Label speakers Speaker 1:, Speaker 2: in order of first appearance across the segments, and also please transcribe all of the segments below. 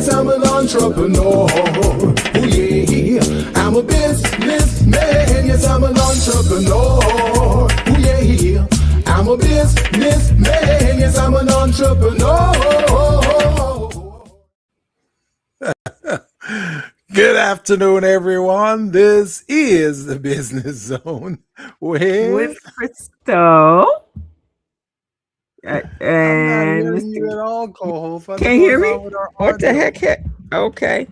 Speaker 1: Yes, I'm an entrepreneur. Oh yeah, I'm a businessman. Yes, I'm an entrepreneur. Oh yeah, I'm a businessman. Yes, I'm an entrepreneur.
Speaker 2: Good afternoon, everyone. This is the Business Zone
Speaker 3: with Crystal
Speaker 2: I'm not
Speaker 3: and
Speaker 2: hearing you
Speaker 3: Mr.
Speaker 2: at all, co-host. What's
Speaker 3: Can't hear
Speaker 2: going
Speaker 3: me?
Speaker 2: on with our
Speaker 3: What the
Speaker 2: audio?
Speaker 3: heck? Okay.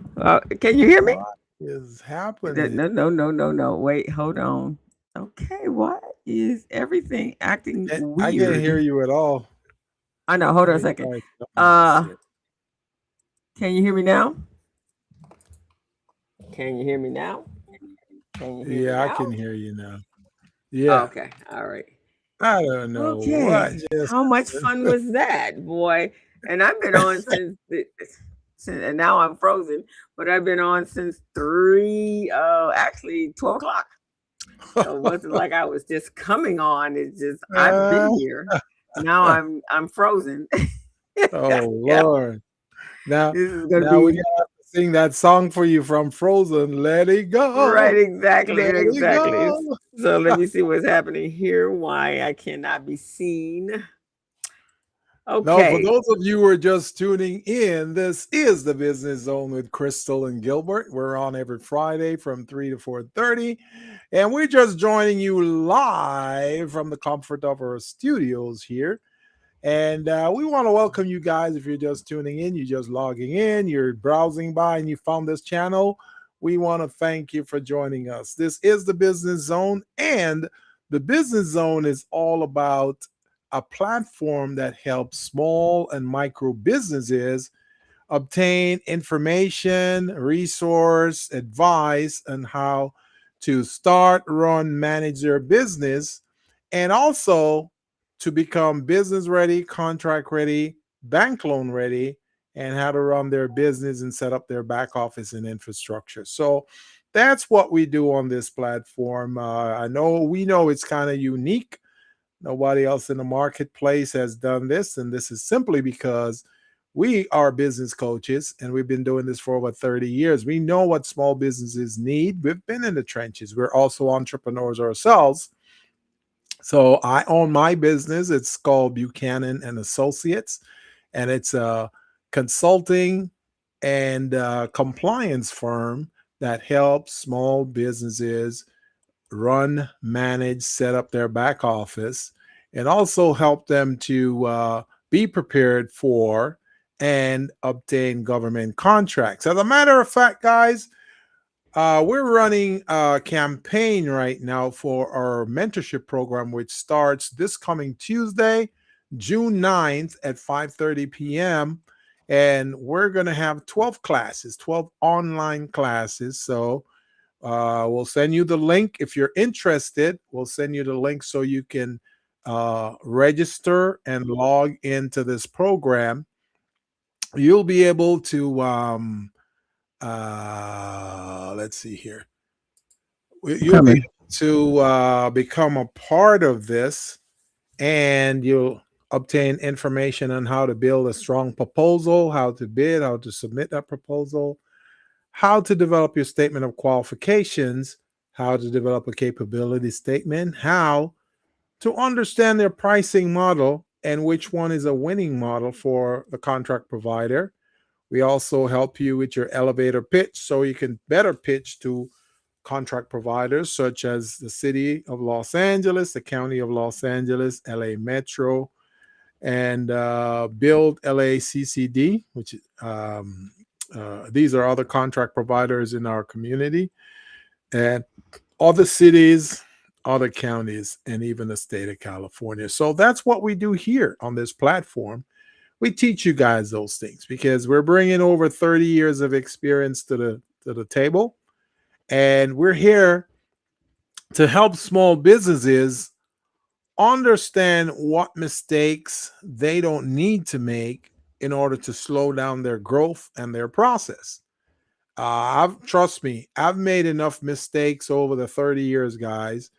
Speaker 3: Can you hear me?
Speaker 2: What is happening?
Speaker 3: No. Wait, hold on. Okay, why is everything acting
Speaker 2: I can't hear
Speaker 3: weird?
Speaker 2: you at all.
Speaker 3: I know. Hold
Speaker 2: Let
Speaker 3: on a
Speaker 2: me
Speaker 3: second.
Speaker 2: try something else here.
Speaker 3: Can you hear me now? Can you hear me now? Can you hear me
Speaker 2: Yeah, I can
Speaker 3: now?
Speaker 2: hear you now. Yeah,
Speaker 3: Okay. All right.
Speaker 2: I don't know what
Speaker 3: Okay.
Speaker 2: just
Speaker 3: How much
Speaker 2: happened.
Speaker 3: fun was that, boy? And I've been on since and now I'm frozen, but I've been on since actually 12 o'clock. So it wasn't like I was just coming on. It's just I've
Speaker 2: Uh,
Speaker 3: been here. Now I'm frozen.
Speaker 2: oh
Speaker 3: Yeah.
Speaker 2: Lord! Now,
Speaker 3: This is gonna
Speaker 2: now we
Speaker 3: be
Speaker 2: have to sing that song for you from Frozen. Let it
Speaker 3: right,
Speaker 2: go,
Speaker 3: exactly,
Speaker 2: let it
Speaker 3: exactly.
Speaker 2: go.
Speaker 3: So let me see what's happening here. Why I cannot be seen.
Speaker 2: Now, for
Speaker 3: Okay.
Speaker 2: those of you who are just tuning in, this is the Business Zone with Crystal and Gilbert. We're on every Friday from 3 to 4:30, and we're just joining you live from the comfort of our studios here. And we want to welcome you guys. If you're just tuning in, you're just logging in, you're browsing by, and you found this channel, we want to thank you for joining us. This is the Business Zone, and the Business Zone is all about a platform that helps small and micro businesses obtain information, resource, advice on how to start, run, manage their business, and also to become business ready, contract ready, bank loan ready, and how to run their business and set up their back office and infrastructure. So that's what we do on this platform. We know it's kind of unique. Nobody else in the marketplace has done this, and this is simply because we are business coaches and we've been doing this for over 30 years. We know what small businesses need. We've been in the trenches. We're also entrepreneurs ourselves. So I own my business. It's called Buchanan and Associates, and it's a consulting and compliance firm that helps small businesses run, manage, set up their back office, and also help them to be prepared for and obtain government contracts. As a matter of fact, guys, we're running a campaign right now for our mentorship program, which starts this coming Tuesday, June 9th at 5:30 p.m. And we're going to have 12 classes, 12 online classes. So we'll send you the link if you're interested. We'll send you the link so you can register and log into this program. You'll be able to let's see here. You'll be
Speaker 3: Coming.
Speaker 2: able to become a part of this, and you'll obtain information on how to build a strong proposal, how to bid, how to submit that proposal, how to develop your statement of qualifications, how to develop a capability statement, how to understand their pricing model and which one is a winning model for the contract provider. We also help you with your elevator pitch so you can better pitch to contract providers such as the City of Los Angeles, the County of Los Angeles, LA Metro, and Build LACCD, which these are other contract providers in our community, and other cities, other counties, and even the state of California. So that's what we do here on this platform. We teach you guys those things because we're bringing over 30 years of experience to the table, and we're here to help small businesses understand what mistakes they don't need to make in order to slow down their growth and their process. Trust me, I've made enough mistakes over the 30 years, guys,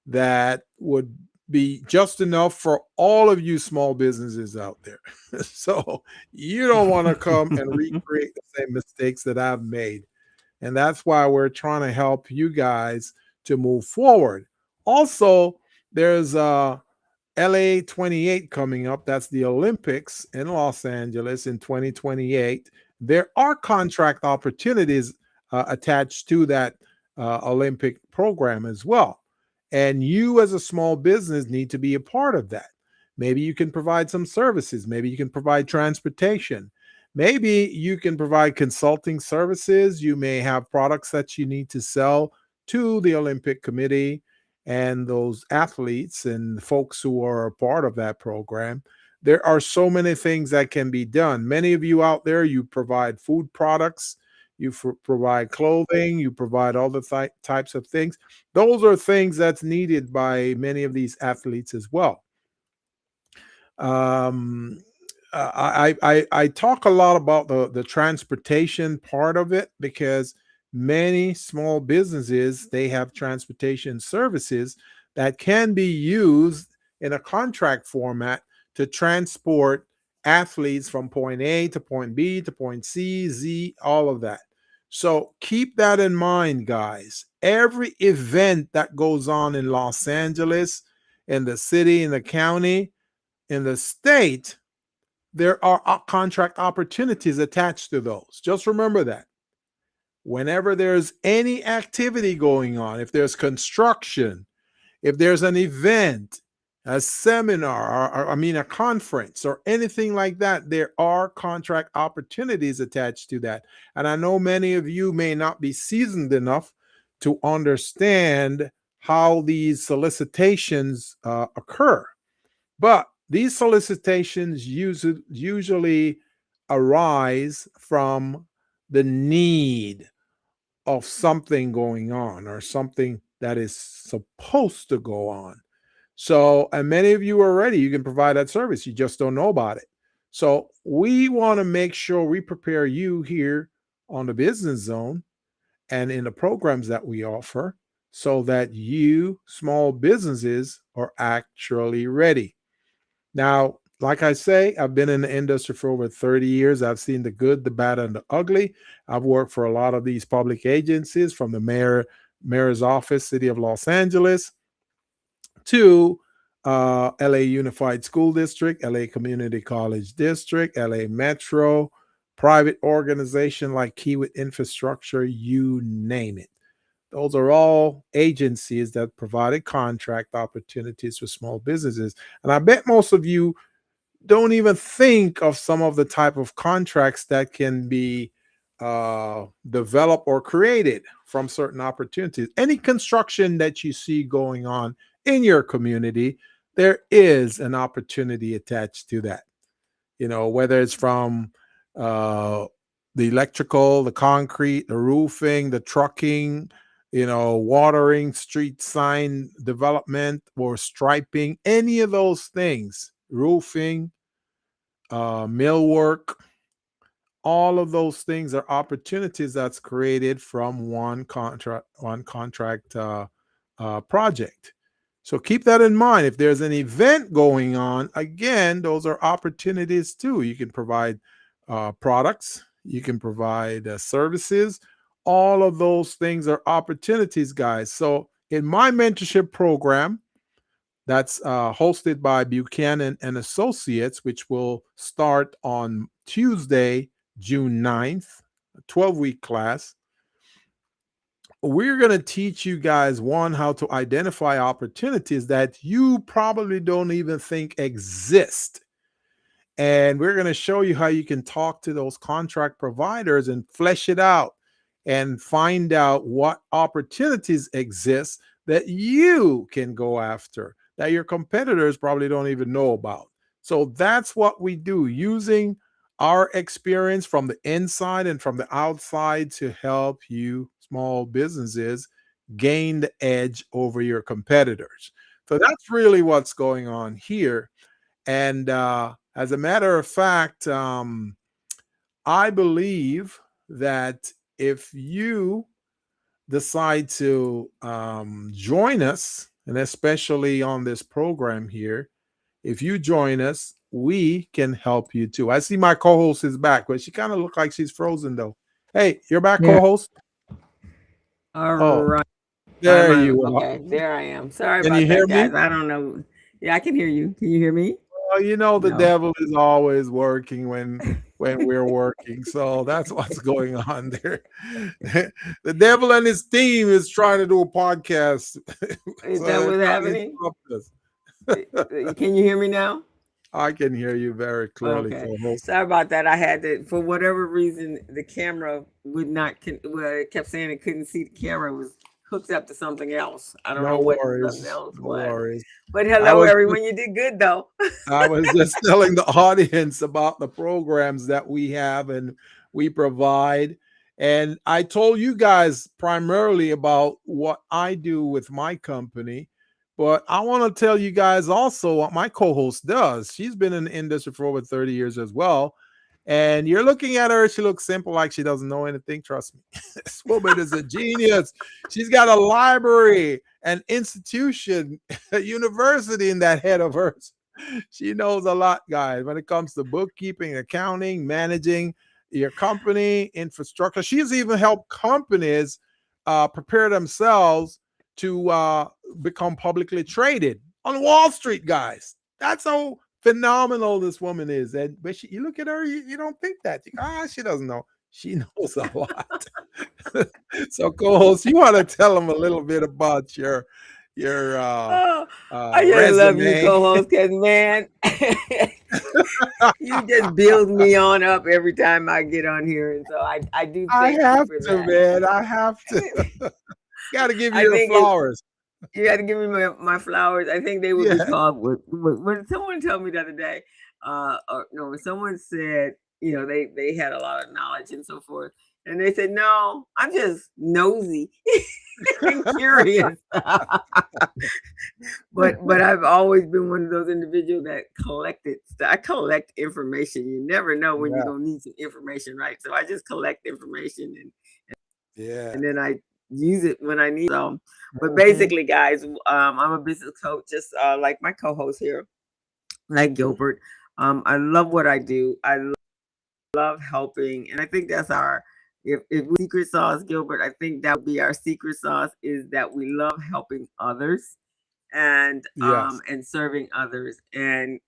Speaker 2: that would be just enough for all of you small businesses out there. So you don't want to come and recreate the same mistakes that I've made. And that's why we're trying to help you guys to move forward. Also, there's LA 28 coming up. That's the Olympics in Los Angeles in 2028. There are contract opportunities attached to that Olympic program as well. And you, as a small business, need to be a part of that. Maybe you can provide some services. Maybe you can provide transportation. Maybe you can provide consulting services. You may have products that you need to sell to the Olympic Committee and those athletes and folks who are a part of that program. There are so many things that can be done. Many of you out there, you provide food products, you provide clothing, you provide all the types of things. Those are things that's needed by many of these athletes as well. Um, I talk a lot about the transportation part of it because many small businesses, they have transportation services that can be used in a contract format to transport athletes from point A to point B to point C, Z, all of that. So keep that in mind, guys. Every event that goes on in Los Angeles, in the city, in the county, in the state, there are contract opportunities attached to those. Just remember that. Whenever there's any activity going on, if there's construction, if there's an event, a seminar, a conference or anything like that, there are contract opportunities attached to that. And I know many of you may not be seasoned enough to understand how these solicitations occur. But these solicitations usually arise from the need of something going on or something that is supposed to go on. So, and many of you are ready, you can provide that service, you just don't know about it. So, we want to make sure we prepare you here on the Business Zone and in the programs that we offer so that you, small businesses, are actually ready. Now, like I say, I've been in the industry for over 30 years. I've seen the good, the bad, and the ugly. I've worked for a lot of these public agencies, from the mayor's office, City of Los Angeles, to LA Unified School District, LA Community College District, LA Metro, private organization like Kiewit Infrastructure, you name it. Those are all agencies that provided contract opportunities for small businesses. And I bet most of you don't even think of some of the type of contracts that can be developed or created from certain opportunities. Any construction that you see going on in your community, there is an opportunity attached to that. You know, whether it's from the electrical, the concrete, the roofing, the trucking, watering, street sign development or striping, any of those things, roofing, millwork, all of those things are opportunities that's created from one contract project. So keep that in mind. If there's an event going on, again, those are opportunities too. You can provide products, you can provide services. All of those things are opportunities, guys. So in my mentorship program, that's hosted by Buchanan and Associates, which will start on Tuesday, June 9th, a 12-week class. We're going to teach you guys, one, how to identify opportunities that you probably don't even think exist. And we're going to show you how you can talk to those contract providers and flesh it out and find out what opportunities exist that you can go after that your competitors probably don't even know about. So that's what we do, using our experience from the inside and from the outside to help you small businesses gain the edge over your competitors. So that's really what's going on here. And as a matter of fact, I believe that if you decide to join us and especially on this program here, if you join us, we can help you too. I see my co-host is back, but she kind of looked like she's frozen though. Hey, you're back,
Speaker 3: Yeah.
Speaker 2: co-host.
Speaker 3: All
Speaker 2: Oh,
Speaker 3: right.
Speaker 2: there you are.
Speaker 3: Okay, there I am. Sorry
Speaker 2: Can you
Speaker 3: about
Speaker 2: hear
Speaker 3: that,
Speaker 2: me?
Speaker 3: guys. I don't know. Yeah, I can hear you. Can you hear me?
Speaker 2: Well, you know the
Speaker 3: No.
Speaker 2: devil is always working when we're working, so that's what's going on there. The devil and his team is trying to do a podcast,
Speaker 3: Is
Speaker 2: so
Speaker 3: that
Speaker 2: they're
Speaker 3: what's
Speaker 2: trying to
Speaker 3: happening?
Speaker 2: interrupt us.
Speaker 3: Can you hear me now?
Speaker 2: I can hear you very clearly,
Speaker 3: Okay.
Speaker 2: co-host.
Speaker 3: Sorry about that. I had to, for whatever reason, the camera would not, well, it kept saying it couldn't see the camera. It was hooked up to something else. I don't know
Speaker 2: No
Speaker 3: what something
Speaker 2: worries,
Speaker 3: else
Speaker 2: no
Speaker 3: was.
Speaker 2: worries.
Speaker 3: But
Speaker 2: I
Speaker 3: hello,
Speaker 2: was
Speaker 3: everyone. You did good, though.
Speaker 2: I was just telling the audience about the programs that we have and we provide. And I told you guys primarily about what I do with my company, but I want to tell you guys also what my co host does. She's been in the industry for over 30 years as well. And you're looking at her, she looks simple, like she doesn't know anything. Trust me, this woman is a genius. She's got a library, an institution, a university in that head of hers. She knows a lot, guys, when it comes to bookkeeping, accounting, managing your company, infrastructure. She's even helped companies prepare themselves to become publicly traded on Wall Street, guys. That's how phenomenal this woman is. And but you look at her, you don't think that. She doesn't know. She knows a lot. So, co-host, you want to tell them a little bit about your
Speaker 3: Oh, I just love you,
Speaker 2: resume?
Speaker 3: co-host, because man, you just build me on up every time I get on here, and so I do
Speaker 2: I
Speaker 3: thank you
Speaker 2: have
Speaker 3: for
Speaker 2: to,
Speaker 3: that.
Speaker 2: man. I have to. Got to give you
Speaker 3: I
Speaker 2: your
Speaker 3: think it,
Speaker 2: flowers.
Speaker 3: you had to give me my flowers. I think they would be
Speaker 2: Yeah.
Speaker 3: called. What someone told me the other day, or no, when someone said, they had a lot of knowledge and so forth, and they said, "No, I'm just nosy and curious." But I've always been one of those individuals that collected stuff. I collect information. You never know when you're
Speaker 2: Yeah.
Speaker 3: gonna need some information, right? So I just collect information
Speaker 2: Yeah.
Speaker 3: and then I use it when I need. So, but
Speaker 2: Mhm.
Speaker 3: basically, guys, I'm a business coach, just like my co-host here, like Gilbert. I love what I do. I love helping, and I think that's our if we secret sauce, Gilbert. I think that would be our secret sauce is that we love helping others
Speaker 2: Yes.
Speaker 3: and serving others, and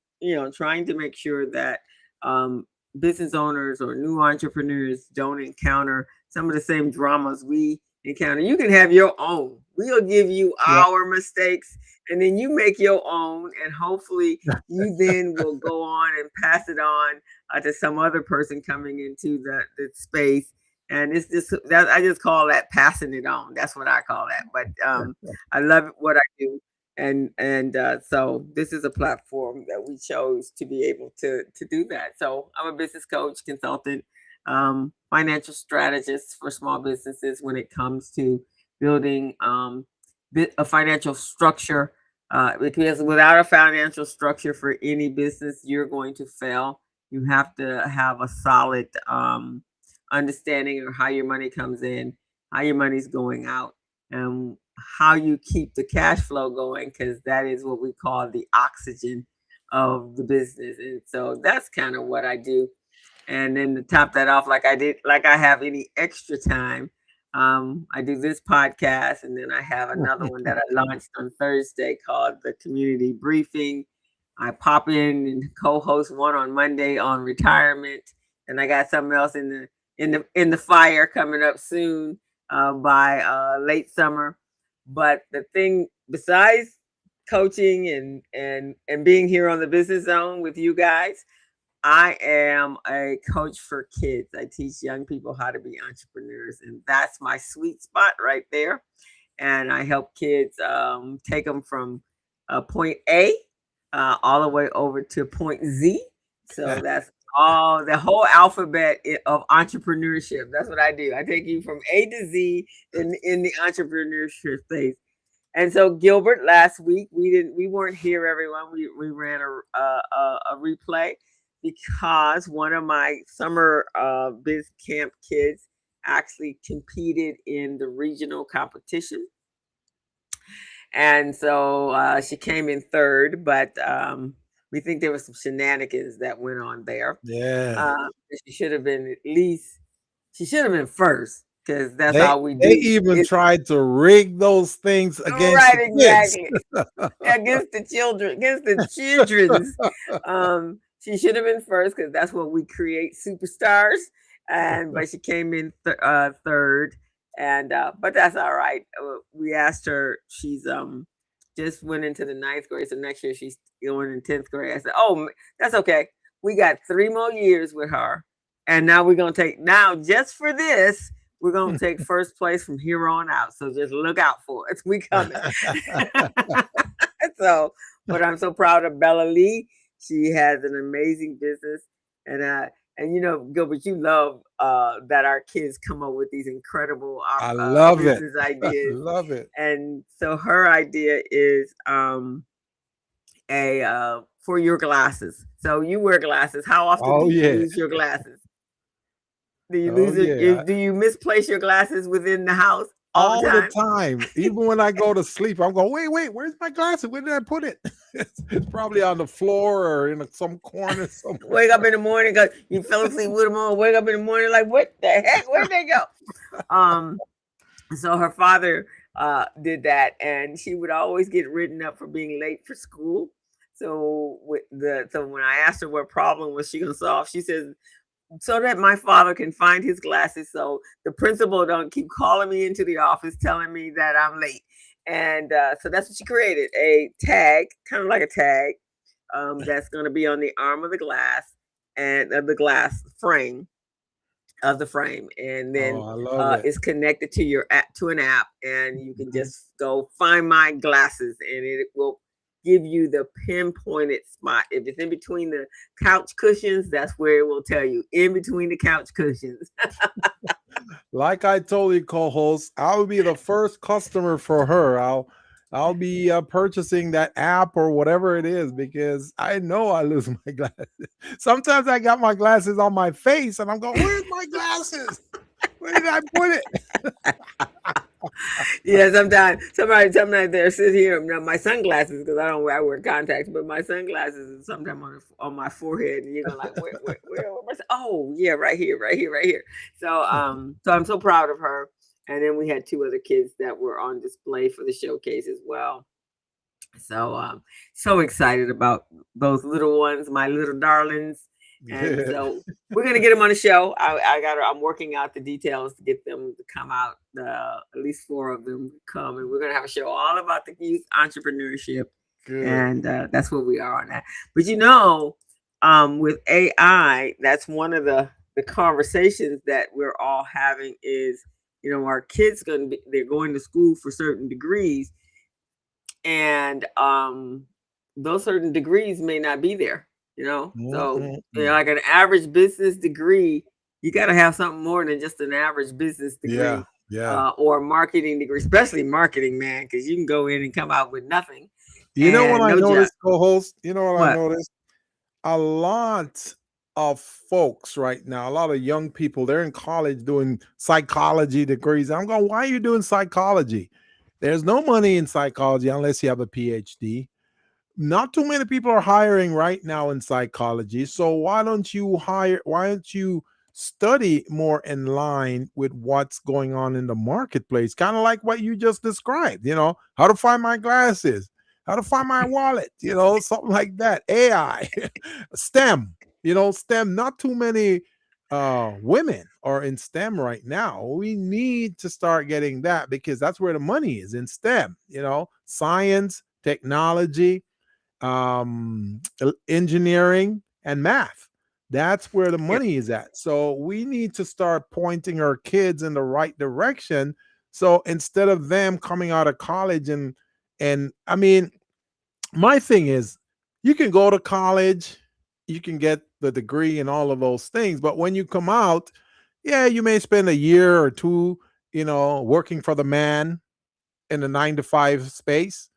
Speaker 3: trying to make sure that um business owners or new entrepreneurs don't encounter some of the same dramas we encounter. You can have your own. We'll give you
Speaker 2: Yeah.
Speaker 3: our mistakes, and then you make your own, and hopefully you then will go on and pass it on to some other person coming into the space. And it's just that I just call that passing it on. That's what I call that. But I love what I do, and so this is a platform that we chose to be able to do that. So I'm a business coach, consultant, financial strategist for small businesses when it comes to building a financial structure. Because without a financial structure for any business, you're going to fail. You have to have a solid understanding of how your money comes in, how your money's going out, and how you keep the cash flow going, because that is what we call the oxygen of the business. And so that's kind of what I do. And then to top that off, like I have any extra time, I do this podcast, and then I have another one that I launched on Thursday called the Community Briefing. I pop in and co-host one on Monday on retirement, and I got something else in the fire coming up soon by late summer. But the thing besides coaching and being here on the Business Zone with you guys, I am a coach for kids. I teach young people how to be entrepreneurs, and that's my sweet spot right there. And I help kids take them from point A all the way over to point Z. So that's all the whole alphabet of entrepreneurship. That's what I do. I take you from A to Z in the entrepreneurship phase. And so Gilbert, last week we weren't here, everyone. We ran a replay because one of my summer biz camp kids actually competed in the regional competition, And so she came in third, but we think there was some shenanigans that went on there.
Speaker 2: Yeah.
Speaker 3: She should have been at least, she should have been first because that's
Speaker 2: They
Speaker 3: all we
Speaker 2: they
Speaker 3: do.
Speaker 2: even tried to rig those things against
Speaker 3: Right,
Speaker 2: the kids.
Speaker 3: exactly. Against the children, against the children's. She should have been first because that's what we create superstars. And but she came in third, and but that's all right. We asked her. She's just went into the ninth grade, so next year she's going in 10th grade. I said, "Oh, that's okay. We got 3 more years with her, and now we're gonna take now just for this." We're gonna take first place from here on out. So just look out for it. We coming. So, but I'm so proud of Bella Lee. She has an amazing business, and you know, Gilbert, you love that our kids come up with these incredible
Speaker 2: I love it.
Speaker 3: business
Speaker 2: I
Speaker 3: ideas.
Speaker 2: love it.
Speaker 3: And so her idea is a for your glasses. So you wear glasses. How often
Speaker 2: Oh
Speaker 3: do you
Speaker 2: yeah.
Speaker 3: lose your glasses? Do you
Speaker 2: Oh
Speaker 3: lose it?
Speaker 2: yeah.
Speaker 3: Do you misplace your glasses within the house all the
Speaker 2: All the
Speaker 3: time?
Speaker 2: time. Even when I go to sleep, I'm going, wait, where's my glasses? Where did I put it? It's probably on the floor or in some corner somewhere.
Speaker 3: Wake up in the morning because you fell asleep with them on. Wake up in the morning like, what the heck? Where'd they go? So her father did that, and she would always get written up for being late for school. So when I asked her what problem was she gonna solve, she says, so that my father can find his glasses, so the principal don't keep calling me into the office telling me that I'm late. And so that's what she created, a tag, kind of like a tag, that's going to be on the arm of the glass and of the glass frame of the frame, and
Speaker 2: Oh,
Speaker 3: then
Speaker 2: I love it.
Speaker 3: it's connected to your app, to an app, and you can just go find my glasses, and it will give you the pinpointed spot. If it's in between the couch cushions, that's where it will tell you, in between the couch cushions.
Speaker 2: Like I told you, co-host, I'll be the first customer for her. I'll be purchasing that app or whatever it is because I know I lose my glasses. Sometimes I got my glasses on my face and I'm going, where's my glasses? Where did I put it?
Speaker 3: Yeah, sometimes they're sit here. Now, my sunglasses, because I wear contacts, but my sunglasses is sometimes on my forehead, and you're going like, where oh yeah, right here, right here, right here. So so I'm so proud of her. And then we had 2 other kids that were on display for the showcase as well. So so excited about those little ones, my little darlings. And
Speaker 2: Yeah.
Speaker 3: so we're gonna get them on the show. I'm working out the details to get them to come out. At least 4 of them come, and we're gonna have a show all about the youth entrepreneurship.
Speaker 2: Good.
Speaker 3: And that's where we are on that. But you know, with AI, that's one of the conversations that we're all having is, you know, our kids they're going to school for certain degrees, and those certain degrees may not be there. You know, so you know, like an average business degree, you got to have something more than just an average business degree.
Speaker 2: Yeah.
Speaker 3: Or marketing degree, especially marketing, man, because you can go in and come out with nothing.
Speaker 2: You know what I
Speaker 3: no
Speaker 2: noticed,
Speaker 3: job.
Speaker 2: co-host? You know what I
Speaker 3: What?
Speaker 2: noticed? A lot of folks right now, a lot of young people, they're in college doing psychology degrees. I'm going, why are you doing psychology? There's no money in psychology unless you have a PhD. Not too many people are hiring right now in psychology. So why don't you study more in line with what's going on in the marketplace? Kind of like what you just described, you know, how to find my glasses, how to find my wallet, you know, something like that. AI, STEM, you know, STEM. Not too many women are in STEM right now. We need to start getting that because that's where the money is, in STEM, you know, science, technology, engineering, and math. That's where the
Speaker 3: Yep.
Speaker 2: money is at. So we need to start pointing our kids in the right direction. So instead of them coming out of college and I mean, my thing is, you can go to college, you can get the degree and all of those things, but when you come out, yeah, you may spend a year or 2, you know, working for the man in the 9 to 5 space.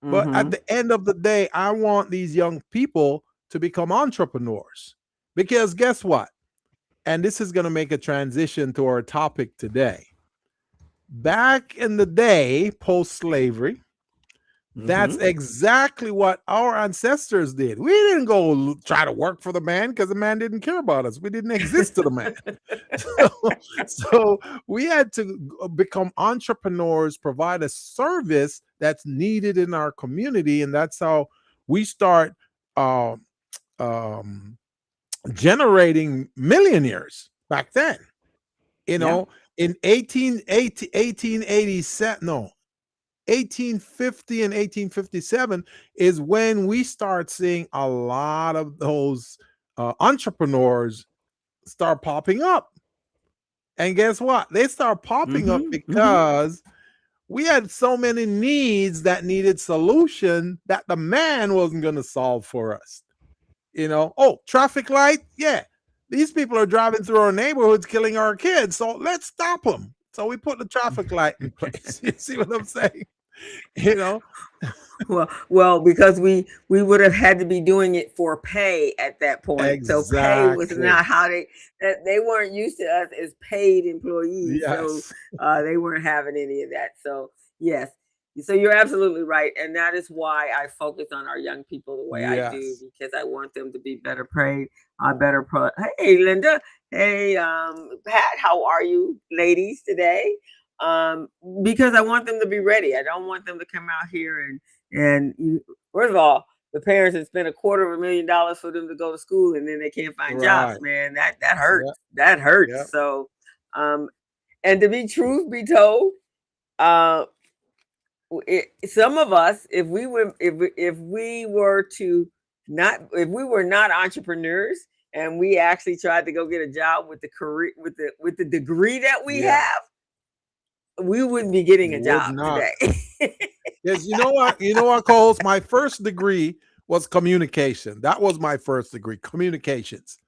Speaker 2: But at
Speaker 3: Mm-hmm.
Speaker 2: the end of the day, I want these young people to become entrepreneurs. Because guess what? And this is going to make a transition to our topic today. Back in the day, post slavery, That's exactly what our ancestors did. We didn't go try to work for the man because the man didn't care about us. We didn't exist to the man. So we had to become entrepreneurs, provide a service that's needed in our community, and that's how we start uh, um, generating millionaires back then. You know, in 1887, no, 1850 and 1857 is when we start seeing a lot of those entrepreneurs start popping up. And guess what? They start popping up because we had so many needs that needed solution that the man wasn't going to solve for us. You know, oh, traffic light. Yeah. These people are driving through our neighborhoods, killing our kids. So let's stop them. So we put the traffic light in place. You see what I'm saying? You know,
Speaker 3: well, because we would have had to be doing it for pay at that point. So pay was
Speaker 2: exactly.
Speaker 3: not how they weren't used to us as paid employees.
Speaker 2: Yes.
Speaker 3: So they weren't having any of that. So yes. So you're absolutely right. And that is why I focus on our young people the way I do,
Speaker 2: Yes.
Speaker 3: because I want them to be better paid, Hey, Linda. Hey, Pat, how are you ladies today? Because I want them to be ready. I don't want them to come out here first of all, the parents have spent $250,000 for them to go to school and then they can't find jobs,
Speaker 2: Right.
Speaker 3: man. That hurts.
Speaker 2: Yep.
Speaker 3: That hurts.
Speaker 2: Yep.
Speaker 3: So, and to be truth be told, some of us, if we were not entrepreneurs and we actually tried to go get a job with the career with the degree that we
Speaker 2: Yeah.
Speaker 3: have, we wouldn't be getting a
Speaker 2: Would
Speaker 3: job
Speaker 2: not.
Speaker 3: today.
Speaker 2: Yes, you know what? You know what, Coles? My first degree was communication. That was my first degree, communications.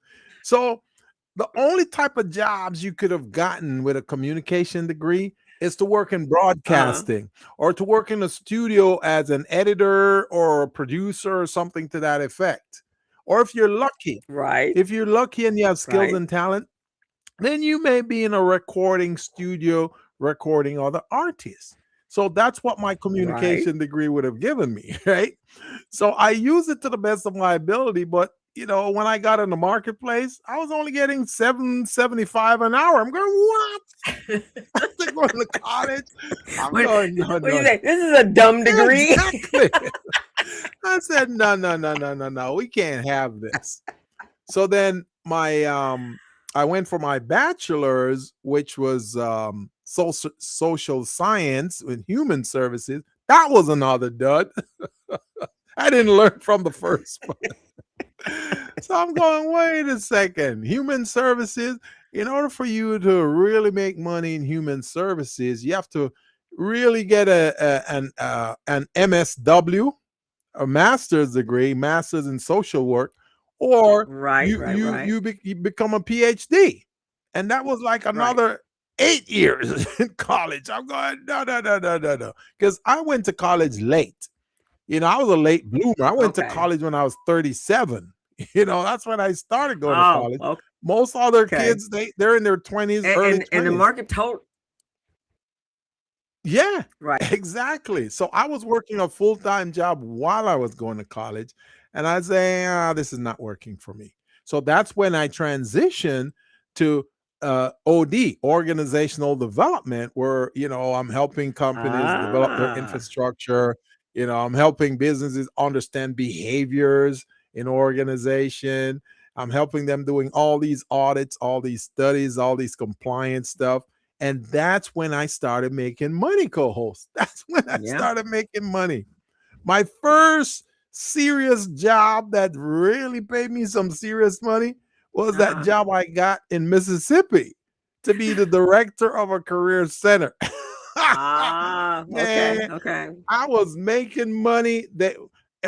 Speaker 2: So the only type of jobs you could have gotten with a communication degree is to work in broadcasting or to work in a studio as an editor or a producer or something to that effect. Or if you're lucky,
Speaker 3: Right.
Speaker 2: and you have skills
Speaker 3: Right.
Speaker 2: and talent, then you may be in a recording studio recording other artists. So that's what my
Speaker 3: Right.
Speaker 2: communication degree would have given me, right? So I use it to the best of my ability, but you know, when I got in the marketplace, I was only getting $7.75 an hour. I'm going, what? I'm going to college. I'm going, no,
Speaker 3: What do you
Speaker 2: no,
Speaker 3: say? This is a dumb degree.
Speaker 2: exactly. I said, no, we can't have this. So then I went for my bachelor's, which was social science and human services. That was another dud. I didn't learn from the first one. So I'm going, wait a second. Human services, in order for you to really make money in human services, you have to really get an MSW, a master's degree, master's in social work, or
Speaker 3: Right.
Speaker 2: you become a PhD, and that was like
Speaker 3: Right.
Speaker 2: another 8 years in college. I'm going no, because I went to college late. You know, I was a late bloomer. I went to
Speaker 3: Okay.
Speaker 2: college when I was 37. You know, that's when I started going to
Speaker 3: Oh,
Speaker 2: college. Most other
Speaker 3: okay.
Speaker 2: kids, they're in their 20s, early 20s.
Speaker 3: And the market told.
Speaker 2: Yeah,
Speaker 3: Right.
Speaker 2: exactly. So I was working a full-time job while I was going to college, and I say, this is not working for me. So that's when I transitioned to OD, organizational development, where you know I'm helping companies develop their
Speaker 3: Ah.
Speaker 2: infrastructure. You know, I'm helping businesses understand behaviors in organization. I'm helping them doing all these audits, all these studies, all these compliance stuff. And that's when I started making money, co-host. That's when I
Speaker 3: Yeah.
Speaker 2: started making money. My first serious job that really paid me some serious money was that job I got in Mississippi to be the director of a career center.
Speaker 3: Okay.
Speaker 2: Man,
Speaker 3: Okay.
Speaker 2: I was making money that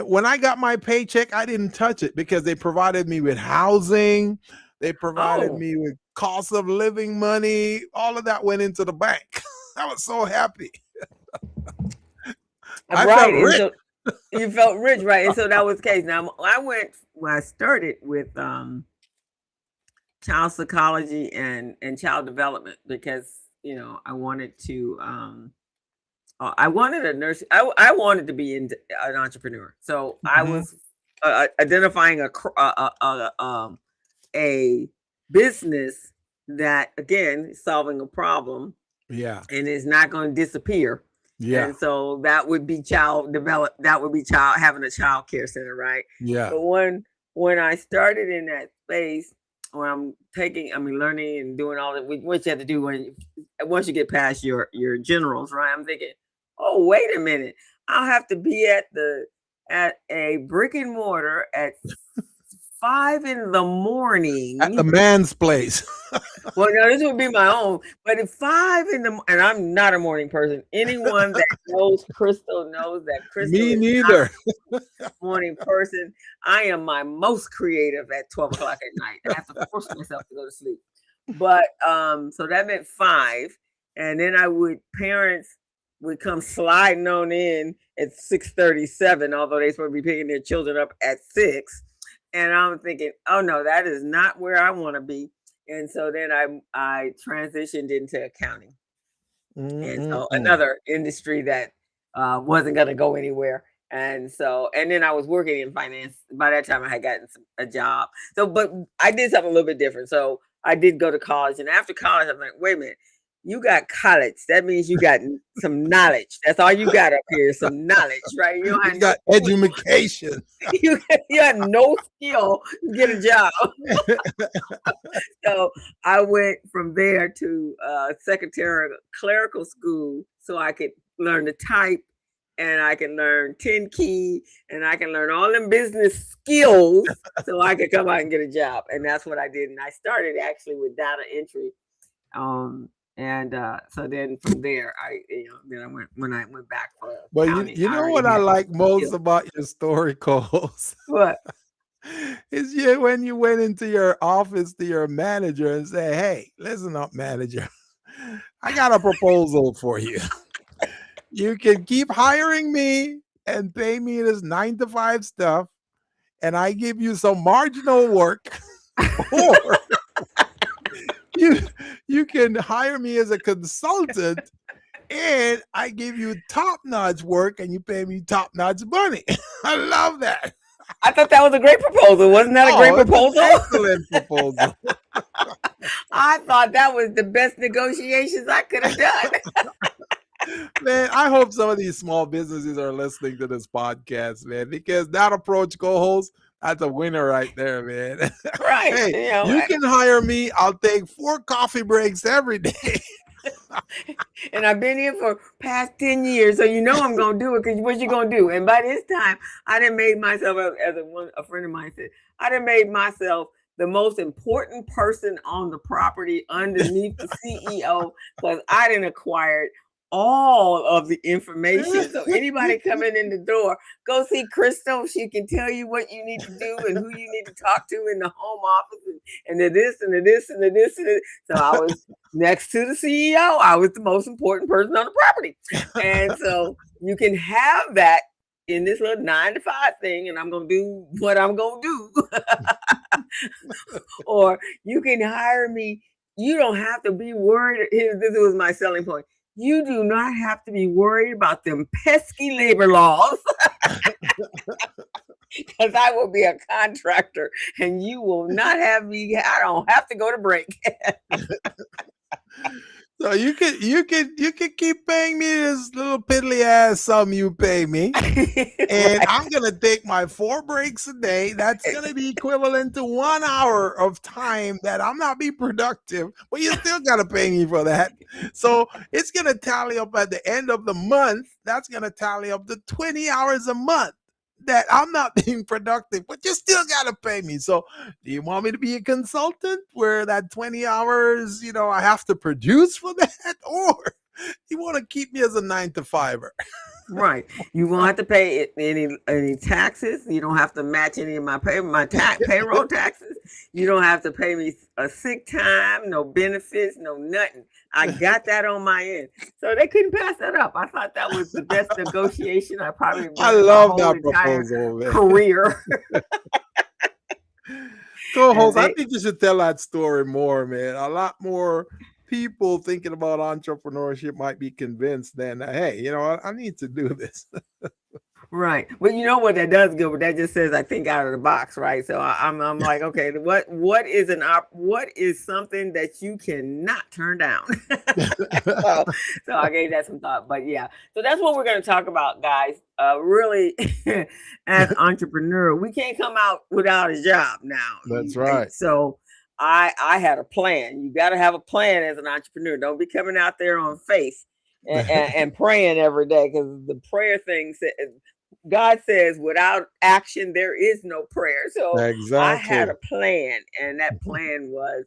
Speaker 2: when I got my paycheck, I didn't touch it because they provided me with housing. They provided
Speaker 3: Oh.
Speaker 2: me with cost of living money. All of that went into the bank. I was so happy. I felt
Speaker 3: Right. And
Speaker 2: rich.
Speaker 3: so you felt rich, right? And so that was the case. Now I started with child psychology and child development because you know I wanted to I wanted a nurse. I wanted to be an entrepreneur. So I
Speaker 2: Mhm.
Speaker 3: was identifying a business that, again, is solving a problem
Speaker 2: Yeah.
Speaker 3: and is not going to disappear.
Speaker 2: Yeah.
Speaker 3: And so that would be child develop. That would be child having a child care center, right?
Speaker 2: Yeah.
Speaker 3: But when I started in that space, when learning and doing all that, what you have to do once you get past your generals, right? I'm thinking, oh, wait a minute, I'll have to be at a brick and mortar at 5 in the
Speaker 2: At the
Speaker 3: morning.
Speaker 2: man's place.
Speaker 3: Well, no, this would be my own. But at 5 in the and I'm not a morning person. Anyone that knows Crystal knows that Crystal
Speaker 2: Me
Speaker 3: is
Speaker 2: neither.
Speaker 3: not a morning person. I am my most creative at 12 o'clock at night. I have to force myself to go to sleep. But so that meant 5. And then parents would come sliding on in at 6:37, although they're supposed to be picking their children up at 6. And I'm thinking, oh no, that is not where I want to be. And so then I transitioned into accounting, and so
Speaker 2: Mm-mm-mm.
Speaker 3: another industry that wasn't going to go anywhere. And then I was working in finance. By that time, I had gotten a job. So, but I did something a little bit different. So I did go to college, and after college, I'm like, wait a minute, you got college. That means you got some knowledge. That's all you got up here, some knowledge, right? You don't have
Speaker 2: You got education.
Speaker 3: you had no skill to get a job. So I went from there to secretarial clerical school so I could learn to type, and I can learn 10 key, and I can learn all them business skills so I could come out and get a job. And that's what I did. And I started actually with data entry. And so then from there, then I went back for
Speaker 2: But
Speaker 3: accounting.
Speaker 2: you
Speaker 3: I
Speaker 2: know
Speaker 3: already
Speaker 2: what I
Speaker 3: had
Speaker 2: like most
Speaker 3: skills.
Speaker 2: about your story, Coles?
Speaker 3: What?
Speaker 2: Is when you went into your office to your manager and say, hey, listen up, manager. I got a proposal for you. You can keep hiring me and pay me this 9 to 5 stuff, and I give you some marginal work, or you can hire me as a consultant and I give you top-notch work and you pay me top-notch money. I love that.
Speaker 3: I thought that was a great proposal. Wasn't that a great
Speaker 2: It's an
Speaker 3: proposal?
Speaker 2: excellent proposal.
Speaker 3: I thought that was the best negotiations I could have done.
Speaker 2: Man, I hope some of these small businesses are listening to this podcast, man, because that approach, co-host, that's a winner right there, man.
Speaker 3: Right.
Speaker 2: Hey, you can hire me. I'll take 4 coffee breaks every day.
Speaker 3: And I've been here for past 10 years, so you know I'm going to do it, because what you going to do? And by this time, I done made myself, as a friend of mine said, I done made myself the most important person on the property underneath the CEO, because I done acquired all of the information. So anybody coming in the door, go see Crystal. She can tell you what you need to do and who you need to talk to in the home office, and the this and the this and the this and the. So I was next to the CEO. I was the most important person on the property, and so you can have that in this little 9 to 5 thing, and I'm gonna do what I'm gonna do. Or you can hire me. You don't have to be worried. This was my selling point. You do not have to be worried about them pesky labor laws, because I will be a contractor and you will not have me. I don't have to go to break.
Speaker 2: So you can keep paying me this little piddly ass sum you pay me, and
Speaker 3: Right.
Speaker 2: I'm gonna take my 4 breaks a day. That's gonna be equivalent to 1 hour of time that I'm not be productive, but you still gotta pay me for that. So it's gonna tally up at the end of the month. That's gonna tally up to 20 hours a month that I'm not being productive, but you still gotta pay me. So do you want me to be a consultant where that 20 hours, I have to produce for that? Or you want to keep me as a 9 to 5er?
Speaker 3: Right. You won't have to pay any taxes. You don't have to match any of my payroll taxes. You don't have to pay me a sick time, no benefits, no nothing. I got that on my end. So they couldn't pass that up. I thought that was the best negotiation I probably
Speaker 2: I
Speaker 3: done in my
Speaker 2: love
Speaker 3: whole
Speaker 2: that
Speaker 3: entire
Speaker 2: proposal, man.
Speaker 3: career.
Speaker 2: Co-host,
Speaker 3: And
Speaker 2: I
Speaker 3: they
Speaker 2: think you should tell that story more, man. A lot more people thinking about entrepreneurship might be convinced then, hey, I need to do this.
Speaker 3: Right. But you know what that does, Gilbert? That just says I think out of the box, right? So I'm like, okay, what is what is something that you cannot turn down? so so I gave that some thought. But yeah, so that's what we're going to talk about, guys. Really, as entrepreneur, we can't come out without a job now.
Speaker 2: That's right.
Speaker 3: So I had a plan. You got to have a plan as an entrepreneur. Don't be coming out there on faith and praying every day, because the prayer thing says, God says, without action, there is no prayer. So I had a plan, and that plan was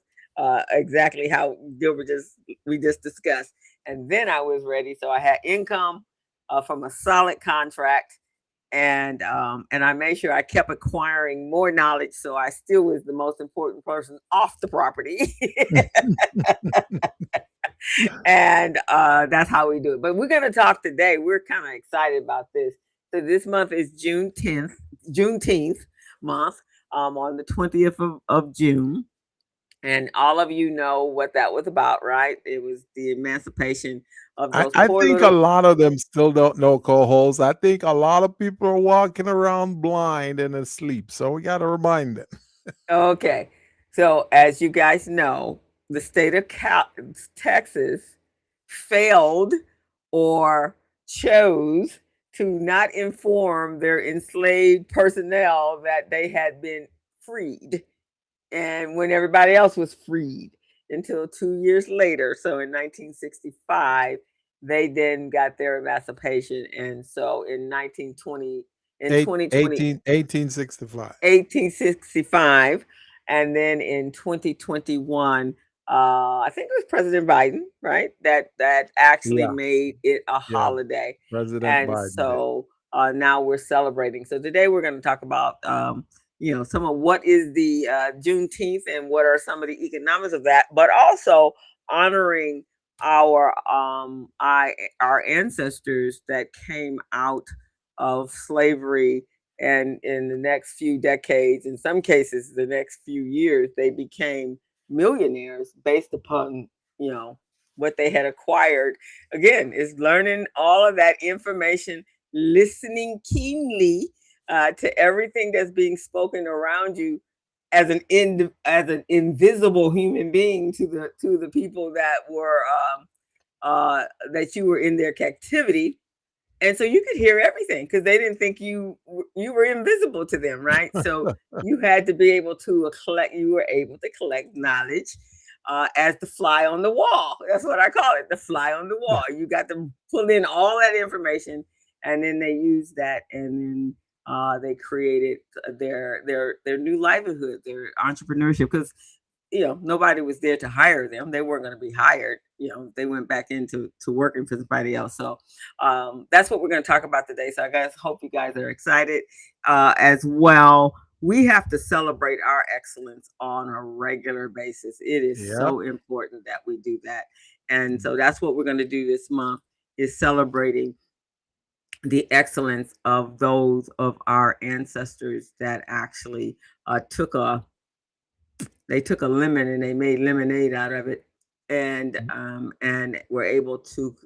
Speaker 3: exactly how we just discussed. And then I was ready. So I had income from a solid contract, and I made sure I kept acquiring more knowledge, so I still was the most important person off the property. And that's how we do it. But we're going to talk today. We're kind of excited about this. So this month is Juneteenth month, on the 20th of June. And all of you know what that was about, right? It was the emancipation of those
Speaker 2: I think a lot of them still don't know, co-hosts. I think a lot of people are walking around blind and asleep. So we got to remind them.
Speaker 3: Okay. So as you guys know, the state of Texas failed or chose to not inform their enslaved personnel that they had been freed, and when everybody else was freed, until 2 years later. So in 1965, they then got their emancipation. And so in 1865, and then in 2021, I think it was President Biden, right? That actually made it a holiday.
Speaker 2: President Biden.
Speaker 3: So now we're celebrating. So today we're going to talk about, some of what is the Juneteenth and what are some of the economics of that, but also honoring our ancestors that came out of slavery, and in the next few decades, in some cases, the next few years, they became millionaires based upon, what they had acquired. Again, is learning all of that information, listening keenly to everything that's being spoken around you as an invisible human being to the people that were that you were in their captivity. And so you could hear everything because they didn't think you were invisible to them, right? So you had to be able to collect. You were able to collect knowledge as the fly on the wall. That's what I call it, the fly on the wall. You got to pull in all that information, and then they used that, and then they created their new livelihood, their entrepreneurship, because nobody was there to hire them. They weren't going to be hired. They went back into working for somebody else. So that's what we're going to talk about today. So I guys hope you guys are excited as well. We have to celebrate our excellence on a regular basis. It is so important that we do that. And so that's what we're going to do this month, is celebrating the excellence of those of our ancestors that actually took a lemon and they made lemonade out of it, and were able to,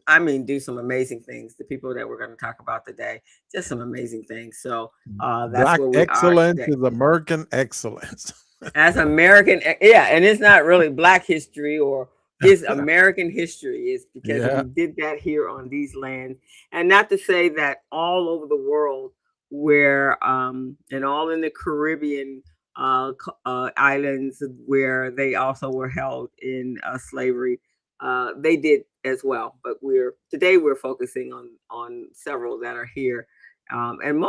Speaker 3: do some amazing things. The people that we're going to talk about today, just some amazing things. So that's
Speaker 2: Black
Speaker 3: where we
Speaker 2: excellence
Speaker 3: are today.
Speaker 2: is American excellence.
Speaker 3: As American, and it's not really Black history, or it's American history, is because we did that here on these lands. And not to say that all over the world, where and all in the Caribbean islands where they also were held in slavery, they did as well. But today we're focusing on several that are here, and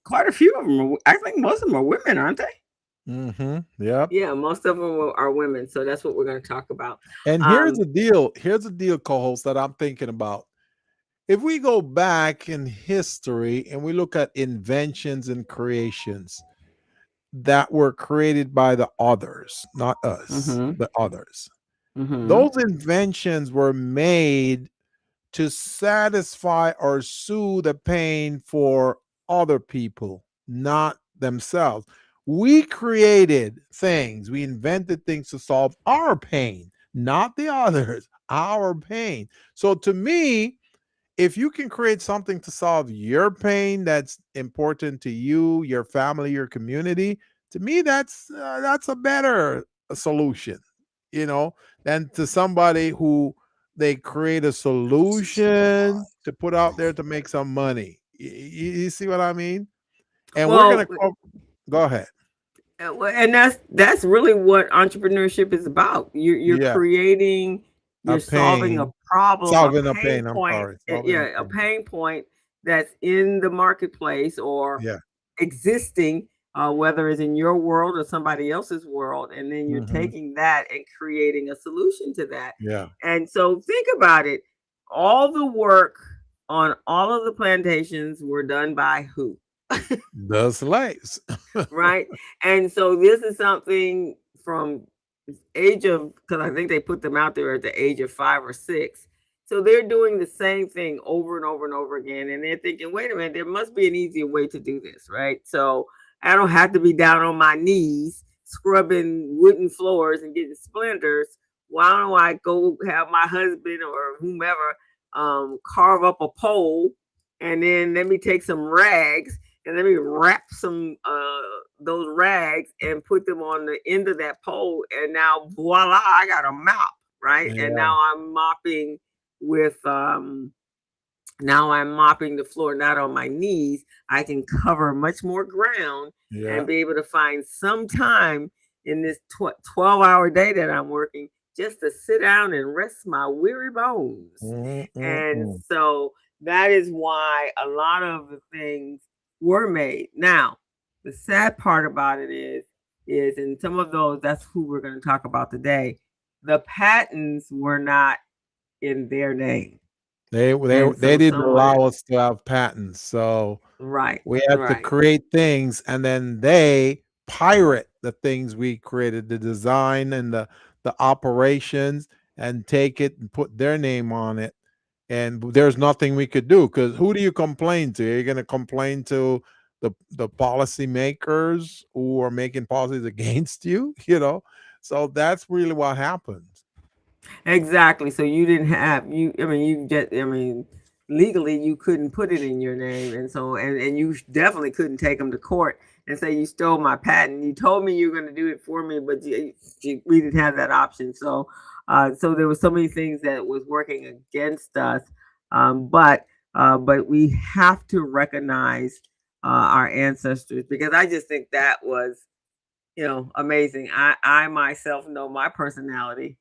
Speaker 3: quite a few of them I think most of them are women, aren't they?
Speaker 2: Mm-hmm. Yeah,
Speaker 3: most of them are women. So that's what we're going to talk about.
Speaker 2: And here's the deal, co-host, that I'm thinking about. If we go back in history and we look at inventions and creations that were created by the others, not us, the others. Those inventions were made to satisfy or soothe the pain for other people, not themselves. We created things, we invented things to solve our pain, not the others, our pain. So to me, if you can create something to solve your pain that's important to you, your family, your community, to me that's a better solution, you know, than to somebody who they create a solution to put out there to make some money. You see what I mean? And we're
Speaker 3: Well,
Speaker 2: gonna go ahead.
Speaker 3: and that's really what entrepreneurship is about. You're
Speaker 2: Yeah,
Speaker 3: creating,
Speaker 2: a
Speaker 3: you're solving a
Speaker 2: pain,
Speaker 3: problem, a
Speaker 2: solving a
Speaker 3: pain
Speaker 2: pain. I'm
Speaker 3: point,
Speaker 2: sorry, solving a
Speaker 3: yeah, a
Speaker 2: pain.
Speaker 3: pain point that's in the marketplace or
Speaker 2: Yeah.
Speaker 3: existing, whether it's in your world or somebody else's world, and then you're
Speaker 2: Hmm.
Speaker 3: taking that and creating a solution to that.
Speaker 2: Yeah.
Speaker 3: And so think about it. All the work on all of the plantations were done by who?
Speaker 2: The slaves.
Speaker 3: Right? And so this is something from age of, because I think they put them out there at the age of 5 or 6. So they're doing the same thing over and over and over again. And they're thinking, wait a minute, there must be an easier way to do this, right? So I don't have to be down on my knees scrubbing wooden floors and getting splinters. Why don't I go have my husband or whomever carve up a pole, and then let me take some rags and let me wrap some those rags and put them on the end of that pole, and now voila, I got a mop, right? And
Speaker 2: Yeah.
Speaker 3: now I'm mopping with now I'm mopping the floor not on my knees. I can cover much more ground and
Speaker 2: Yeah.
Speaker 3: be able to find some time in this 12-hour day that I'm working just to sit down and rest my weary bones.
Speaker 2: Mm, mm,
Speaker 3: And
Speaker 2: mm.
Speaker 3: so that is why a lot of the things were made. Now, the sad part about it is and some of those, that's who we're going to talk about today. The patents were not in their name.
Speaker 2: They
Speaker 3: And
Speaker 2: they
Speaker 3: so
Speaker 2: didn't
Speaker 3: someone,
Speaker 2: allow us to have patents, so
Speaker 3: right,
Speaker 2: we had to
Speaker 3: right.
Speaker 2: create things, and then they pirate the things we created, the design and the operations, and take it and put their name on it. And there's nothing we could do because who do you complain to? You're going to complain to the policymakers who are making policies against you, you know. So that's really what happens.
Speaker 3: Exactly. So you didn't have I mean you just legally you couldn't put it in your name, and so and you definitely couldn't take them to court and say you stole my patent. You told me you were going to do it for me, but we didn't have that option. So so there were so many things that was working against us. But we have to recognize our ancestors, because I just think that was, amazing. I myself know my personality,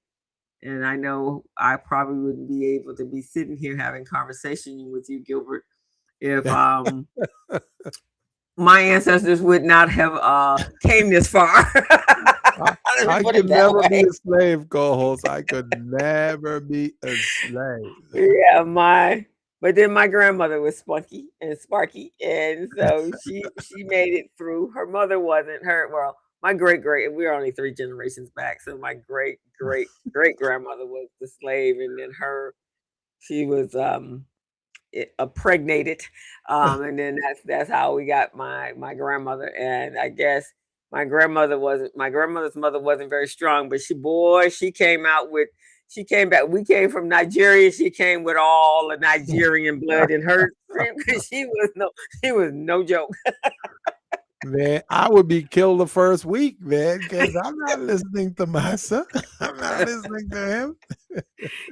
Speaker 3: and I know I probably wouldn't be able to be sitting here having conversation with you, Gilbert, if my ancestors would not have came this far.
Speaker 2: I,
Speaker 3: Let me
Speaker 2: I
Speaker 3: put
Speaker 2: could
Speaker 3: it that
Speaker 2: never be
Speaker 3: way.
Speaker 2: a slave, co-host. I could never be a slave.
Speaker 3: Yeah, but then my grandmother was spunky and sparky, and so she made it through. Her mother wasn't. My great, we were only 3 generations back, so my great grandmother was the slave, and then she was impregnated, and then that's how we got my grandmother. And I guess my grandmother's mother wasn't very strong, but she came out with, she came back. We came from Nigeria. She came with all the Nigerian blood in her because she was no joke.
Speaker 2: Man, I would be killed the first week, man, because I'm not listening to my son. I'm not listening to him.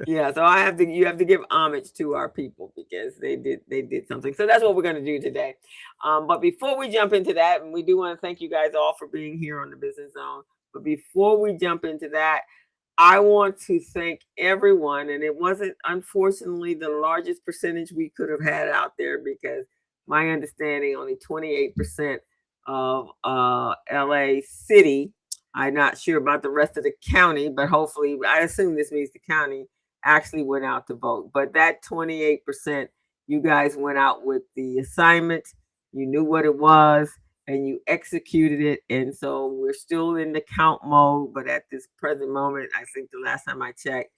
Speaker 3: Yeah, so you have to give homage to our people because they did something. So that's what we're going to do today. But before we jump into that, and we do want to thank you guys all for being here on the Business Zone. But before we jump into that, I want to thank everyone. And it wasn't, unfortunately, the largest percentage we could have had out there, because my understanding, only 28% of LA City. I'm not sure about the rest of the county, but hopefully, I assume this means the county actually went out to vote. But that 28%, you guys went out with the assignment, you knew what it was, and you executed it. And so we're still in the count mode. But at this present moment, I think the last time I checked,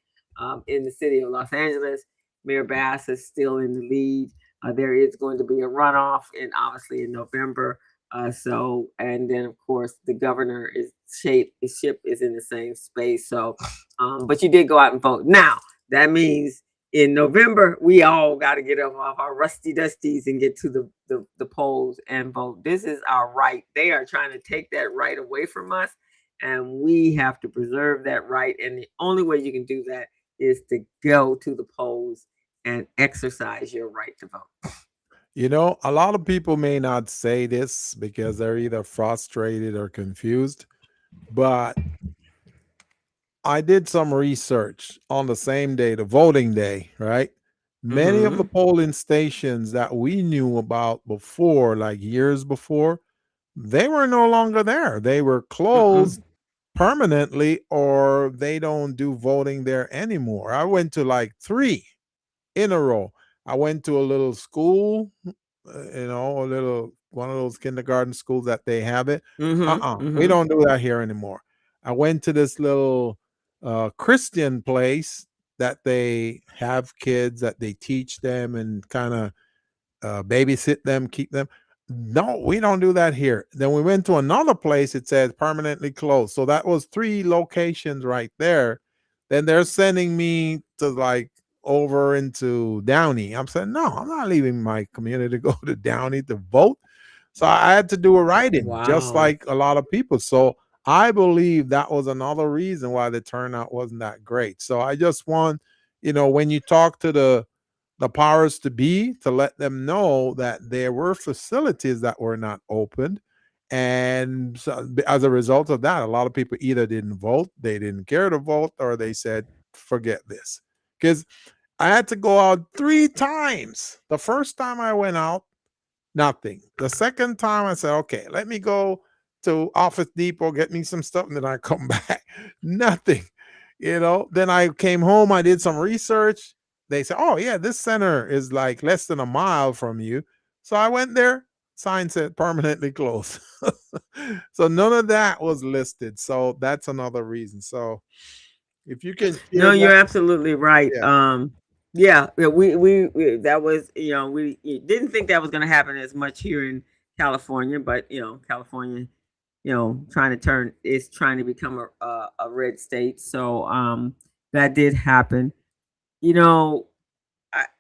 Speaker 3: in the city of Los Angeles, Mayor Bass is still in the lead. There is going to be a runoff, and obviously in November. So, and then of course the governor is shape his ship is in the same space. So, but you did go out and vote. Now that means in November we all got to get up off our rusty dusties and get to the polls and vote. This is our right. They are trying to take that right away from us, and we have to preserve that right. And the only way you can do that is to go to the polls and exercise your right to vote.
Speaker 2: You know, a lot of people may not say this because they're either frustrated or confused, but I did some research on the same day, the voting day, right? Many of the
Speaker 3: Mm-hmm.
Speaker 2: polling stations that we knew about before, like years before, they were no longer there. They were closed
Speaker 3: Mm-mm.
Speaker 2: permanently, or they don't do voting there anymore. I went to like three in a row. I went to a little school, a little one of those kindergarten schools that they have it.
Speaker 3: Mm-hmm.
Speaker 2: We
Speaker 3: Mm-hmm.
Speaker 2: don't do that here anymore. I went to this little Christian place that they have kids that they teach them and kind of babysit them, keep them. No, we don't do that here. Then we went to another place. It says permanently closed. So that was three locations right there. Then they're sending me to like over into Downey. I'm saying, no, I'm not leaving my community to go to Downey to vote. So I had to do a write-in, just
Speaker 3: Wow.
Speaker 2: like a lot of people. So I believe that was another reason why the turnout wasn't that great. So I just want, when you talk to the powers to be, to let them know that there were facilities that were not opened. And so, as a result of that, a lot of people either didn't vote, they didn't care to vote, or they said, forget this. Because I had to go out three times. The first time I went out, nothing. The second time I said, okay, let me go to Office Depot, get me some stuff, and then I come back. Nothing. Then I came home, I did some research. They said, oh, yeah, this center is like less than a mile from you. So I went there, sign said permanently closed. So none of that was listed. So that's another reason. So if you can share
Speaker 3: No,
Speaker 2: more,
Speaker 3: you're absolutely right.
Speaker 2: yeah,
Speaker 3: Yeah, yeah, we that was we didn't think that was going to happen as much here in California, but California, trying to turn is trying to become a red state. So that did happen. You know,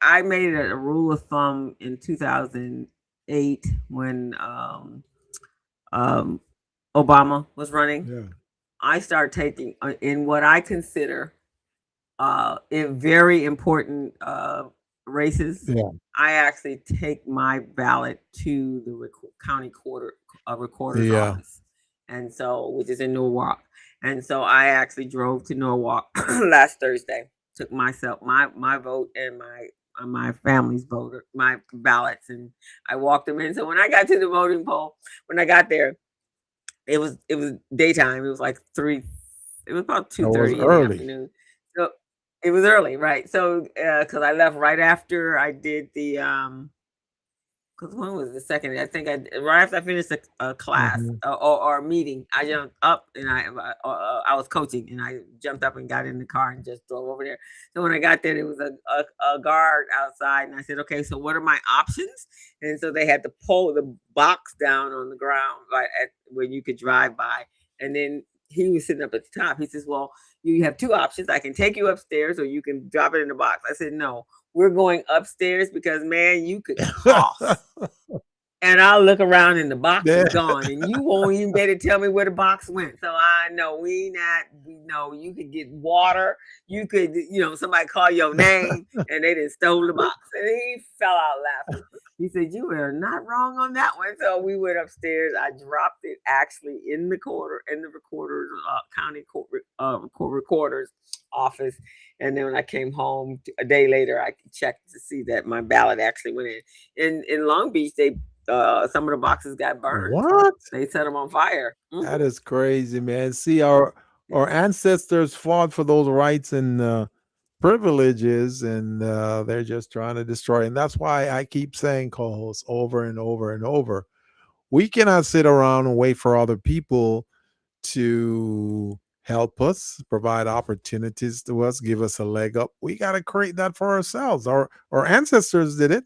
Speaker 3: I made it a rule of thumb in 2008 when um Obama was running.
Speaker 2: yeah,
Speaker 3: I started taking in what I consider in very important races.
Speaker 2: yeah,
Speaker 3: I actually take my ballot to the county recorder's
Speaker 2: yeah.
Speaker 3: office, and so which is in Norwalk. And so I actually drove to Norwalk last Thursday. Took myself my vote and my family's voter my ballots, and I walked them in. So when I got to the voting poll, when I got there, it was daytime. It was like 3. It was about
Speaker 2: That was
Speaker 3: 2:30 in the
Speaker 2: early.
Speaker 3: afternoon. So it was early, right? So because I left right after I did the because when was the second? I think right after I finished a class
Speaker 2: Mhm.
Speaker 3: or a meeting, I jumped up and I was coaching and I jumped up and got in the car and just drove over there. So when I got there, there was a guard outside, and I said, "Okay, so what are my options?" And so they had to pull the box down on the ground, like at where you could drive by, and then he was sitting up at the top. He says, "Well, you have two options. I can take you upstairs, or you can drop it in the box." I said, "No, we're going upstairs because man, you could cough and I'll look around and the box
Speaker 2: Yeah.
Speaker 3: is gone, and you won't even be able to tell me where the box went. So I know we know you could get water, you could, somebody call your name and they didn't stole the box. And he fell out laughing. He said, "You are not wrong on that one." So we went upstairs. I dropped it actually in the recorder's recorder's office. And then when I came home a day later, I checked to see that my ballot actually went in. In Long Beach, some of the boxes got burned.
Speaker 2: What?
Speaker 3: They set them on fire.
Speaker 2: That is crazy, man. See, our ancestors fought for those rights and privileges, and they're just trying to destroy. And that's why I keep saying, co-hosts, over and over and over, we cannot sit around and wait for other people to help us, provide opportunities to us, give us a leg up. We got to create that for ourselves. Our ancestors did it.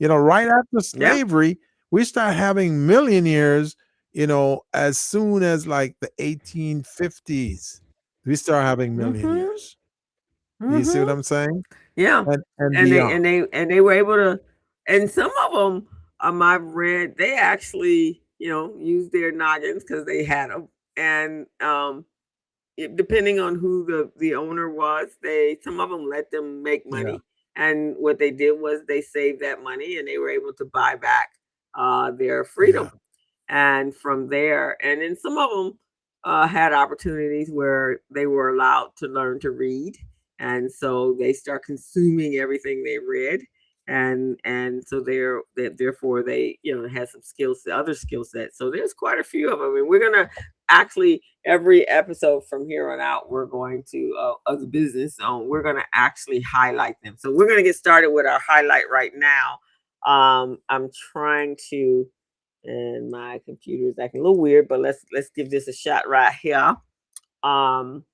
Speaker 2: Right after
Speaker 3: Yeah.
Speaker 2: slavery, we start having millionaires, as soon as like the 1850s. We start having
Speaker 3: Mm-hmm.
Speaker 2: millionaires. You see what
Speaker 3: Mm-hmm.
Speaker 2: I'm saying?
Speaker 3: Yeah.
Speaker 2: And
Speaker 3: And they
Speaker 2: beyond.
Speaker 3: and they and they were able to, and some of them, I've read, they actually, used their noggins because they had them. And depending on who the owner was, some of them let them make
Speaker 2: Yeah.
Speaker 3: money, and what they did was they saved that money and they were able to buy back their
Speaker 2: Yeah.
Speaker 3: freedom. And from there, and then some of them had opportunities where they were allowed to learn to read, and so they start consuming everything they read. And so therefore they, had some skills, other skill sets. So there's quite a few of them, and we're gonna actually, every episode from here on out, we're going to, of the business zone, we're going to actually highlight them. So we're going to get started with our highlight right now. I'm trying to, and my computer is acting a little weird, but let's give this a shot right here. Um,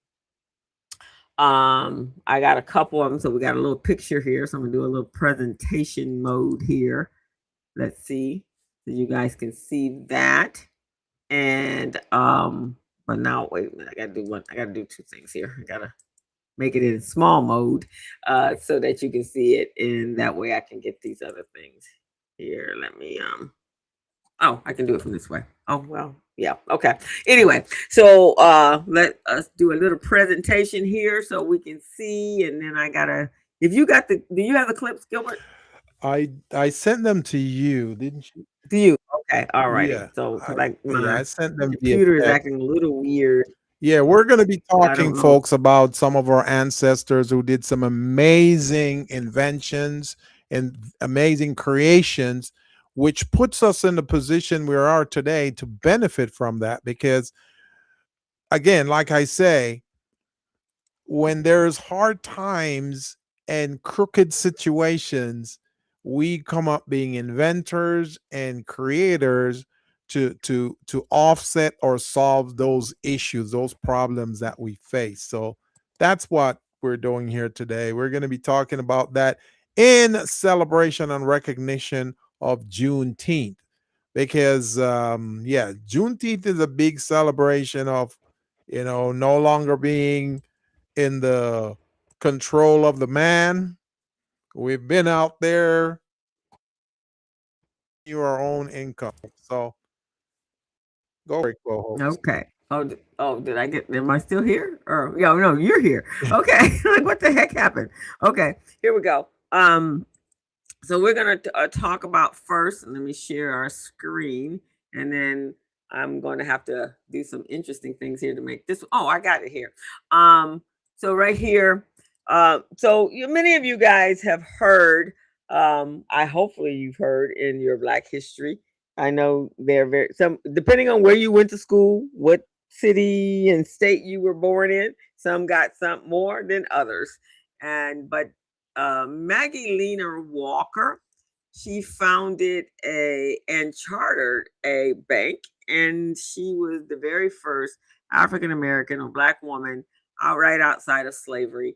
Speaker 3: I got a couple of them, so we got a little picture here. So I'm gonna do a little presentation mode here. Let's see, so you guys can see that. And but now wait a minute, I gotta do two things here. I gotta make it in small mode so that you can see it, and that way I can get these other things here. Let me oh, I can do it from this way. Oh well, yeah, okay. Anyway, so let us do a little presentation here so we can see, and then I gotta, if you got do you have the clips, Gilbert?
Speaker 2: I sent them to you, didn't you?
Speaker 3: Do you? Okay, all righty.
Speaker 2: Yeah.
Speaker 3: So because
Speaker 2: Yeah,
Speaker 3: my
Speaker 2: I sent them via
Speaker 3: computer is
Speaker 2: text.
Speaker 3: acting a little weird.
Speaker 2: Yeah, we're going to be
Speaker 3: I
Speaker 2: talking,
Speaker 3: don't know.
Speaker 2: folks, about some of our ancestors who did some amazing inventions and amazing creations, which puts us in the position we are today to benefit from that. Because, again, like I say, when there's hard times and crooked situations, we come up being inventors and creators to offset or solve those issues, those problems that we face. So that's what we're doing here today. We're going to be talking about that in celebration and recognition of Juneteenth, because yeah, Juneteenth is a big celebration of, no longer being in the control of the man. We've been out there, your own income. So go for it, co-host.
Speaker 3: Okay. Oh, did I get? Am I still here? Or yeah, no, you're here. Okay. Like what the heck happened? Okay, here we go. So we're gonna talk about first. Let me share our screen, and then I'm going to have to do some interesting things here to make this. Oh, I got it here. So right here. So many of you guys have heard. I hopefully you've heard in your Black history. I know they're very some depending on where you went to school, what city and state you were born in. Some got some more than others, and but Maggie Lena Walker, she founded a and chartered a bank, and she was the very first African American or Black woman right outside of slavery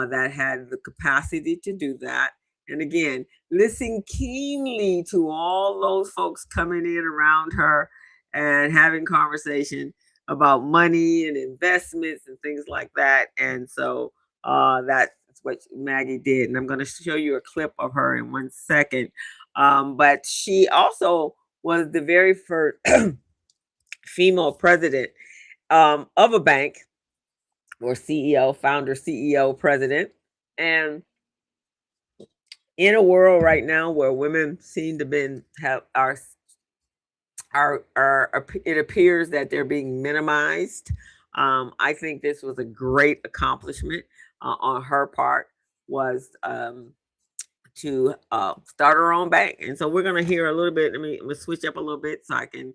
Speaker 3: that had the capacity to do that. And again, listen keenly to all those folks coming in around her and having conversation about money and investments and things like that. And so that's what Maggie did. And I'm going to show you a clip of her in 1 second. But she also was the very first female president of a bank, or CEO, founder, CEO, president. And in a world right now where women seem to have it appears that they're being minimized. I think this was a great accomplishment on her part, was to start her own bank. And so we're going to hear a little bit. Let me switch up a little bit so I can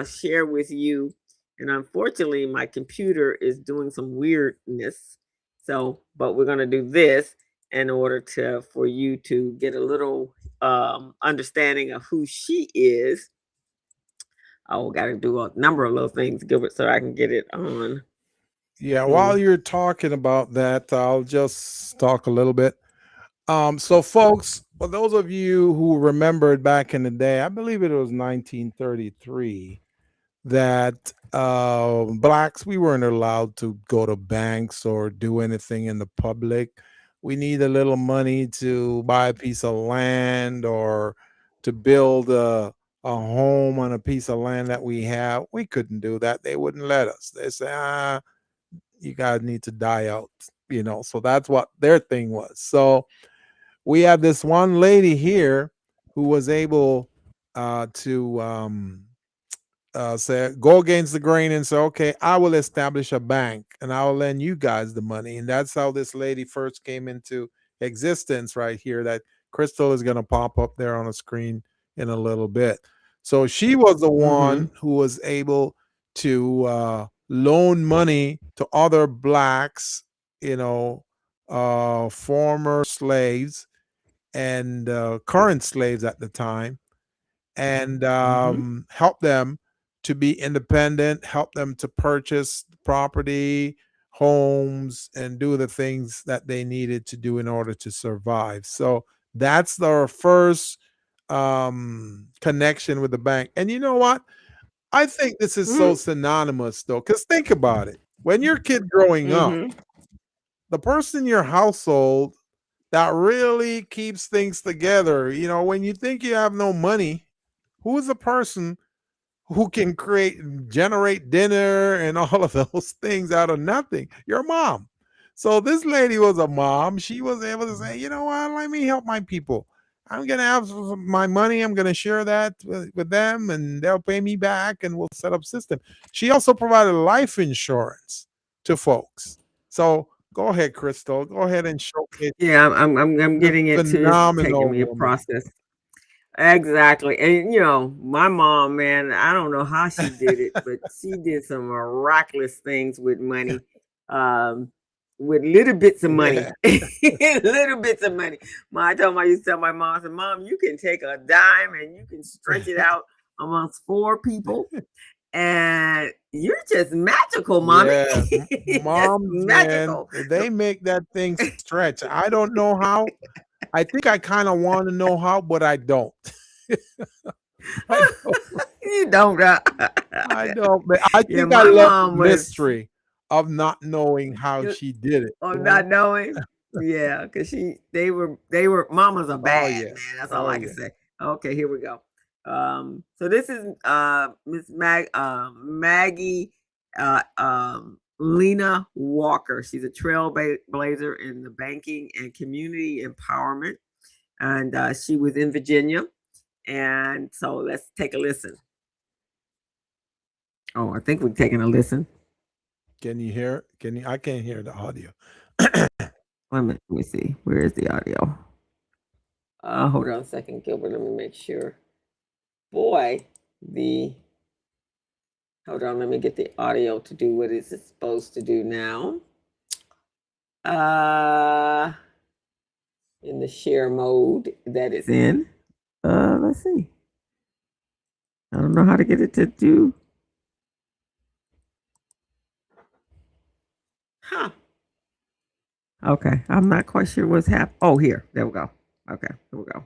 Speaker 3: share with you. And unfortunately, my computer is doing some weirdness. So, but we're going to do this in order for you to get a little understanding of who she is. Oh, got to do a number of little things, Gilbert, so I can get it on.
Speaker 2: Yeah, while you're talking about that, I'll just talk a little bit. So folks, for those of you who remembered back in the day, I believe it was 1933, that blacks, we weren't allowed to go to banks or do anything in the public. We need a little money to buy a piece of land or to build a home on a piece of land that we have. We couldn't do that. They wouldn't let us. They say, you guys need to die out, so that's what their thing was. So we have this one lady here who was able to say, go against the grain and say, okay, I will establish a bank and I will lend you guys the money. And that's how this lady first came into existence right here, that Crystal is going to pop up there on a screen in a little bit. So she was the one who was able to loan money to other blacks, former slaves and current slaves at the time, and help them to be independent, help them to purchase property, homes, and do the things that they needed to do in order to survive. So that's our first connection with the bank. And you know what? I think this is so synonymous, though, because think about it. When you're a kid growing up, the person in your household that really keeps things together, when you think you have no money, who is the person who can generate dinner and all of those things out of nothing? Your mom. So this lady was a mom. She was able to say, you know what, let me help my people. I'm going to have my money. I'm going to share that with them and they'll pay me back and we'll set up system. She also provided life insurance to folks. So go ahead, Crystal. Go ahead and showcase.
Speaker 3: Yeah, I'm getting it too. It's taking me a process. Exactly. And my mom, man, I don't know how she did it, but she did some miraculous things with money. With little bits of money. Little bits of money. I used to tell my mom, I said, Mom, you can take a dime and you can stretch it out amongst 4 people. And you're just magical, Mommy.
Speaker 2: Yeah. Mom, magical. Man, they make that thing stretch. I don't know how. I think I kind of want to know how, but I don't.
Speaker 3: You don't.
Speaker 2: I don't. But I think I love the mystery of not knowing how she did it.
Speaker 3: Of not knowing. Yeah, because they were mamas are bad, man. That's all I can say. Okay, here we go. So this is Miss Maggie Lena Walker. She's a trailblazer in the banking and community empowerment, and she was in Virginia. And so let's take a listen. Oh, I think we're taking a listen.
Speaker 2: Can you hear? I can't hear the audio.
Speaker 3: Let me see. Where is the audio? Hold on a second, Gilbert. Let me make sure. Boy, hold on. Let me get the audio to do what it's supposed to do now. In the share mode that it's in. Let's see. I don't know how to get it to do. Huh. Okay, I'm not quite sure what's happening. Oh, here. There we go. Okay, here we go.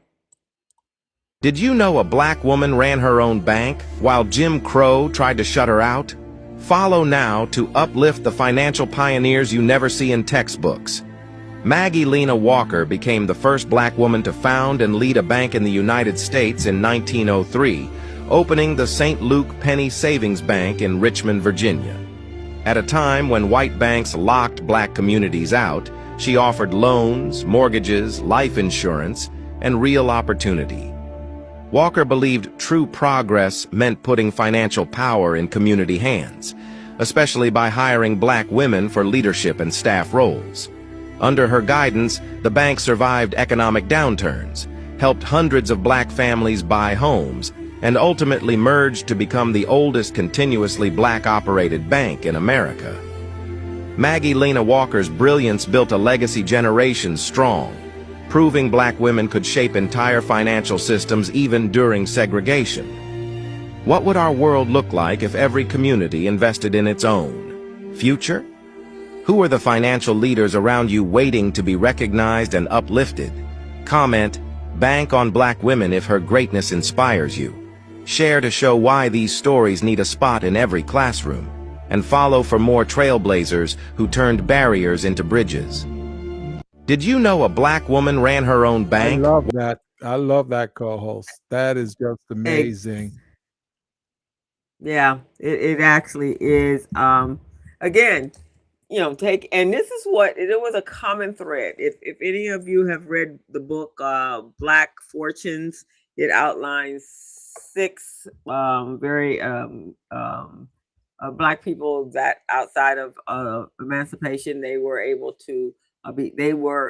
Speaker 4: Did you know a black woman ran her own bank while Jim Crow tried to shut her out? Follow now to uplift the financial pioneers you never see in textbooks. Maggie Lena Walker became the first black woman to found and lead a bank in the United States in 1903, opening the St. Luke Penny Savings Bank in Richmond, Virginia. At a time when white banks locked black communities out, she offered loans, mortgages, life insurance, and real opportunity. Walker believed true progress meant putting financial power in community hands, especially by hiring black women for leadership and staff roles. Under her guidance, the bank survived economic downturns, helped hundreds of black families buy homes, and ultimately merged to become the oldest continuously black-operated bank in America. Maggie Lena Walker's brilliance built a legacy generations strong, proving black women could shape entire financial systems even during segregation. What would our world look like if every community invested in its own future? Who are the financial leaders around you waiting to be recognized and uplifted? Comment, bank on black women if her greatness inspires you. Share to show why these stories need a spot in every classroom. And follow for more trailblazers who turned barriers into bridges. Did you know a black woman ran her own
Speaker 2: I
Speaker 4: bank?
Speaker 2: love that. I love that co-host. That is just amazing.
Speaker 3: Yeah, it actually is. Again, take, and this is what it was, a common thread. If any of you have read the book Black Fortunes, it outlines six very black people that outside of emancipation, they were able to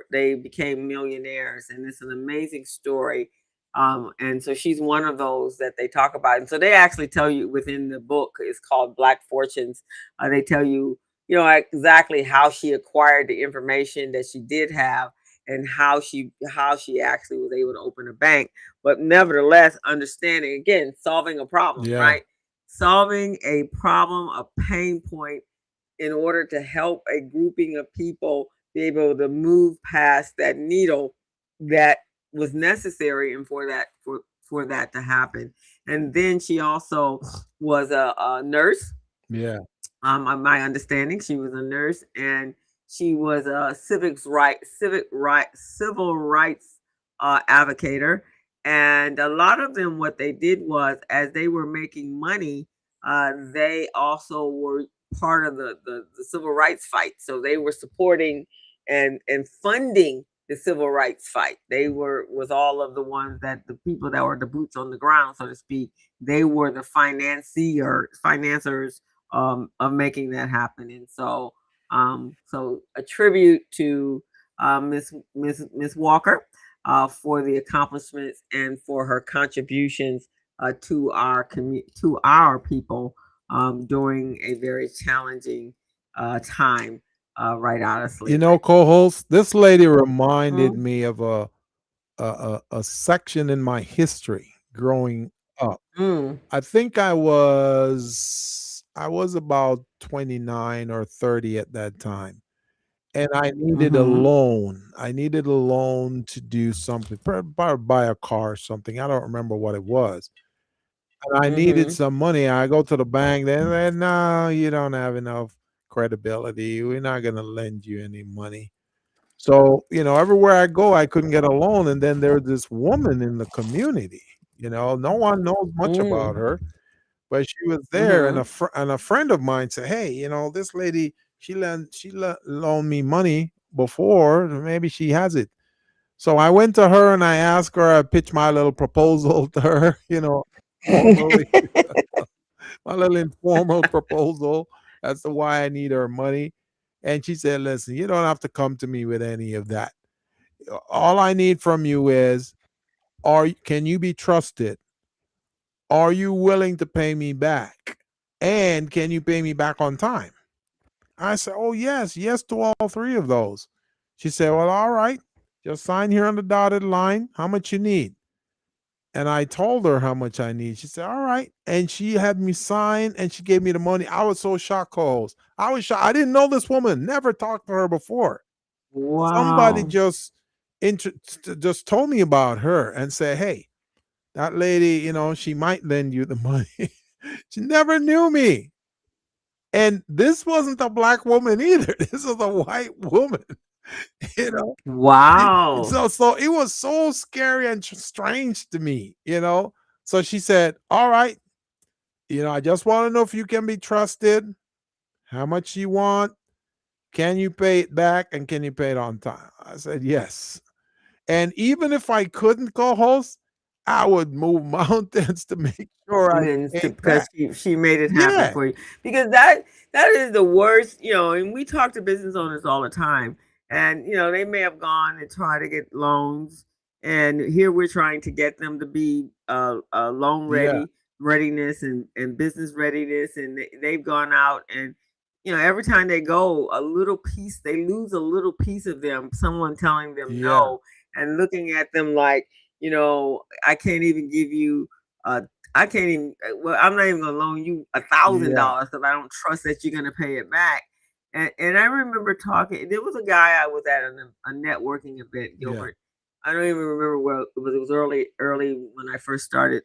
Speaker 3: they became millionaires, and it's an amazing story. And so she's one of those that they talk about. And so they actually tell you within the book, it's called Black Fortunes. They tell you, exactly how she acquired the information that she did have, and how she actually was able to open a bank. But nevertheless, understanding, again, solving a problem,
Speaker 2: Yeah.
Speaker 3: right? Solving a problem, a pain point, in order to help a grouping of people be able to move past that needle that was necessary, and for that to happen. And then she also was a nurse.
Speaker 2: Yeah.
Speaker 3: My understanding, she was a nurse, and she was a civil rights advocator. And a lot of them, what they did was, as they were making money, they also were part of the civil rights fight. So they were supporting and funding the civil rights fight. They was all of the ones that the people that were the boots on the ground, so to speak. They were the financiers of making that happen. And so, so a tribute to Miss Walker for the accomplishments and for her contributions to our people during a very challenging time right out of slavery.
Speaker 2: Co-host, this lady reminded me of a section in my history growing up. I think I was about 29 or 30 at that time. And I needed a loan. I needed a loan to do something, buy a car or something. I don't remember what it was. And I needed some money. I go to the bank. They said, "No, you don't have enough credibility. We're not going to lend you any money." So, everywhere I go, I couldn't get a loan. And then there was this woman in the community. No one knows much about her, but she was there. And a friend of mine said, "Hey, this lady, she loaned me money before. Maybe she has it." So I went to her and I asked her. I pitched my little proposal to her. Formally, my little informal proposal as to why I need her money. And she said, "Listen, you don't have to come to me with any of that. All I need from you is, can you be trusted? Are you willing to pay me back? And can you pay me back on time?" I said, "Oh, yes to all three of those." She said, "Well, all right, just sign here on the dotted line. How much you need?" And I told her how much I need. She said, "All right." And she had me sign and she gave me the money. I was so shocked, co-host. I was shocked. I didn't know this woman, never talked to her before. Somebody
Speaker 3: Wow.
Speaker 2: just told me about her and said, "Hey, that lady, she might lend you the money." She never knew me. And this wasn't a black woman either. This was a white woman. you know
Speaker 3: Wow.
Speaker 2: so it was so scary and strange to me. So she said, "All right, I just want to know if you can be trusted, how much you want, can you pay it back, and can you pay it on time?" I said, "Yes." And even if I couldn't, co-host, I would move mountains to make sure I paid
Speaker 3: Because
Speaker 2: back.
Speaker 3: she made it happen
Speaker 2: Yeah.
Speaker 3: for you, because that is the worst. And we talk to business owners all the time, and they may have gone and tried to get loans, and here we're trying to get them to be loan
Speaker 2: Yeah.
Speaker 3: readiness and business readiness, and they've gone out, and every time they go a little piece, they lose a little piece of them, someone telling them
Speaker 2: Yeah.
Speaker 3: no, and looking at them like, I can't even give you I can't even. Well, I'm not even gonna loan you $1,000
Speaker 2: Yeah.
Speaker 3: because I don't trust that you're gonna pay it back. And I remember talking. There was a guy I was at a networking event,
Speaker 2: Yeah.
Speaker 3: Gilbert, I don't even remember where it was. It was early when I first started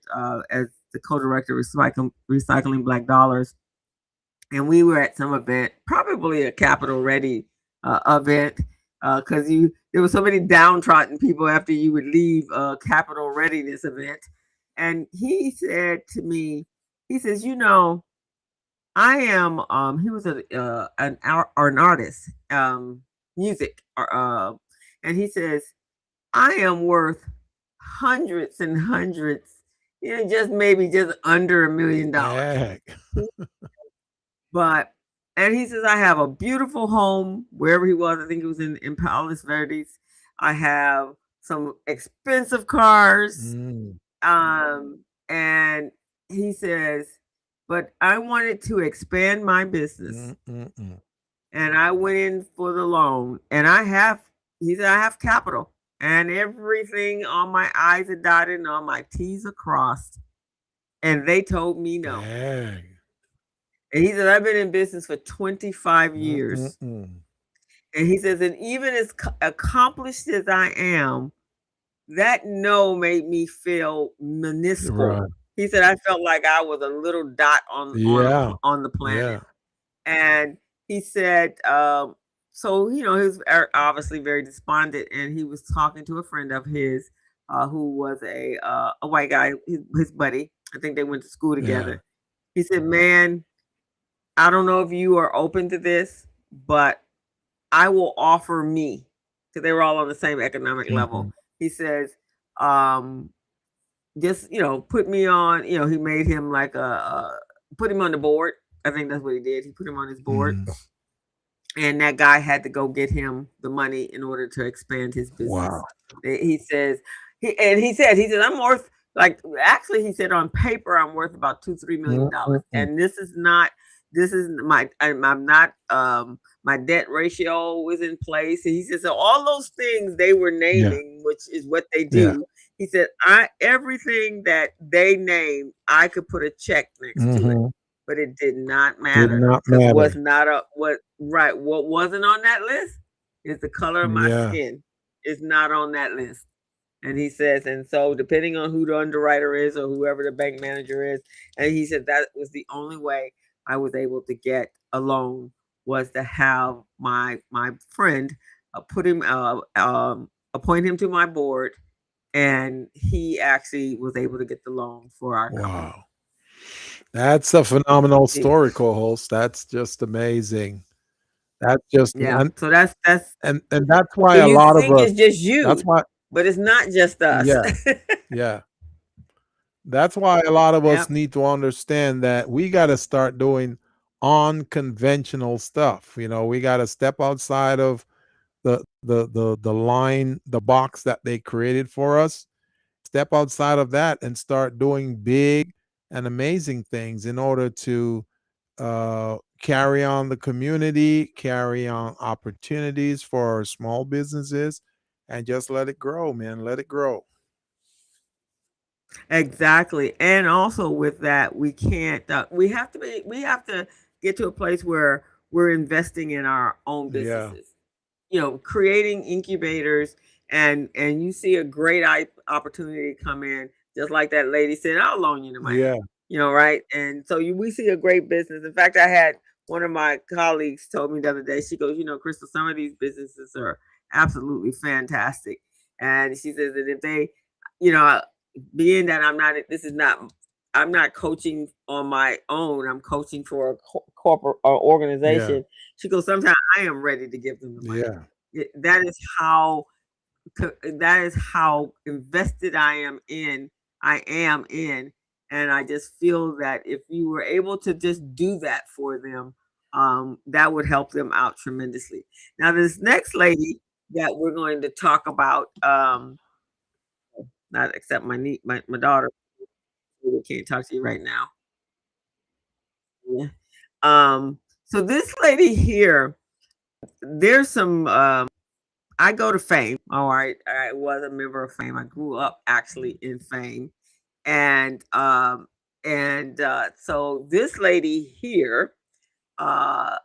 Speaker 3: as the co-director of Recycling Black Dollars. And we were at some event, probably a Capital Ready event, because there were so many downtrodden people after you would leave Capital Readiness event. And he said to me, he says, I am. He was an artist, music, and he says, I am worth hundreds and hundreds, just maybe just under $1 million.
Speaker 2: Heck.
Speaker 3: But, and he says, I have a beautiful home wherever he was. I think it was in Palos Verdes. I have some expensive cars. And he says, but I wanted to expand my business. And I went in for the loan. And he said, I have capital. And everything on my I's are dotted and on my T's are crossed. And they told me no.
Speaker 2: Dang.
Speaker 3: And he said, I've been in business for 25 years. And he says, and even as accomplished as I am, that no made me feel minuscule. Right. He said, I felt like I was a little dot on the planet. And he said, so, he was obviously very despondent. And he was talking to a friend of his who was a white guy, his buddy. I think they went to school together. He said, man, I don't know if you are open to this, but I will offer me, because they were all on the same economic level. He says, just, put me on, he made him like put him on the board. I think that's what he did. He put him on his board. And that guy had to go get him the money in order to expand his business. Wow. He says, I'm worth, actually, he said on paper, I'm worth about $2-3 million. And this is my debt ratio is in place. And he said, so all those things they were naming, which is what they do. He said, everything that they named, I could put a check next to it, but it did not matter. What wasn't on that list is the color of my skin. It's not on that list. And he says, and so depending on who the underwriter is or whoever the bank manager is, and he said that was the only way I was able to get a loan, was to have my friend appoint him to my board, and he actually was able to get the loan for our company.
Speaker 2: That's a phenomenal story, co-host. That's just amazing. That's just
Speaker 3: so that's
Speaker 2: and that's why a lot of us,
Speaker 3: it's just you.
Speaker 2: That's why,
Speaker 3: but it's not just us.
Speaker 2: That's why a lot of us need to understand that we got to start doing unconventional stuff. We got to step outside of the line, the box that they created for us. Step outside of that and start doing big and amazing things in order to carry on the community, carry on opportunities for our small businesses, and just let it grow, man. Let it grow.
Speaker 3: Exactly. And also with that, we can't, we have to get to a place where we're investing in our own businesses, creating incubators, and you see a great opportunity come in, just like that lady said, I'll loan you the money, right? And so we see a great business. In fact, I had one of my colleagues told me the other day, she goes, Crystal, some of these businesses are absolutely fantastic. And she says that if they, being that I'm not coaching on my own, I'm coaching for a corporate organization. She goes, sometimes I am ready to give them the money. That is how invested I am in, and I just feel that if you were able to just do that for them, that would help them out tremendously. Now, this next lady that we're going to talk about, not except my daughter, who can't talk to you right now. So this lady here, there's some, I go to Fame. All right. I was a member of Fame. I grew up actually in Fame. And so this lady here, when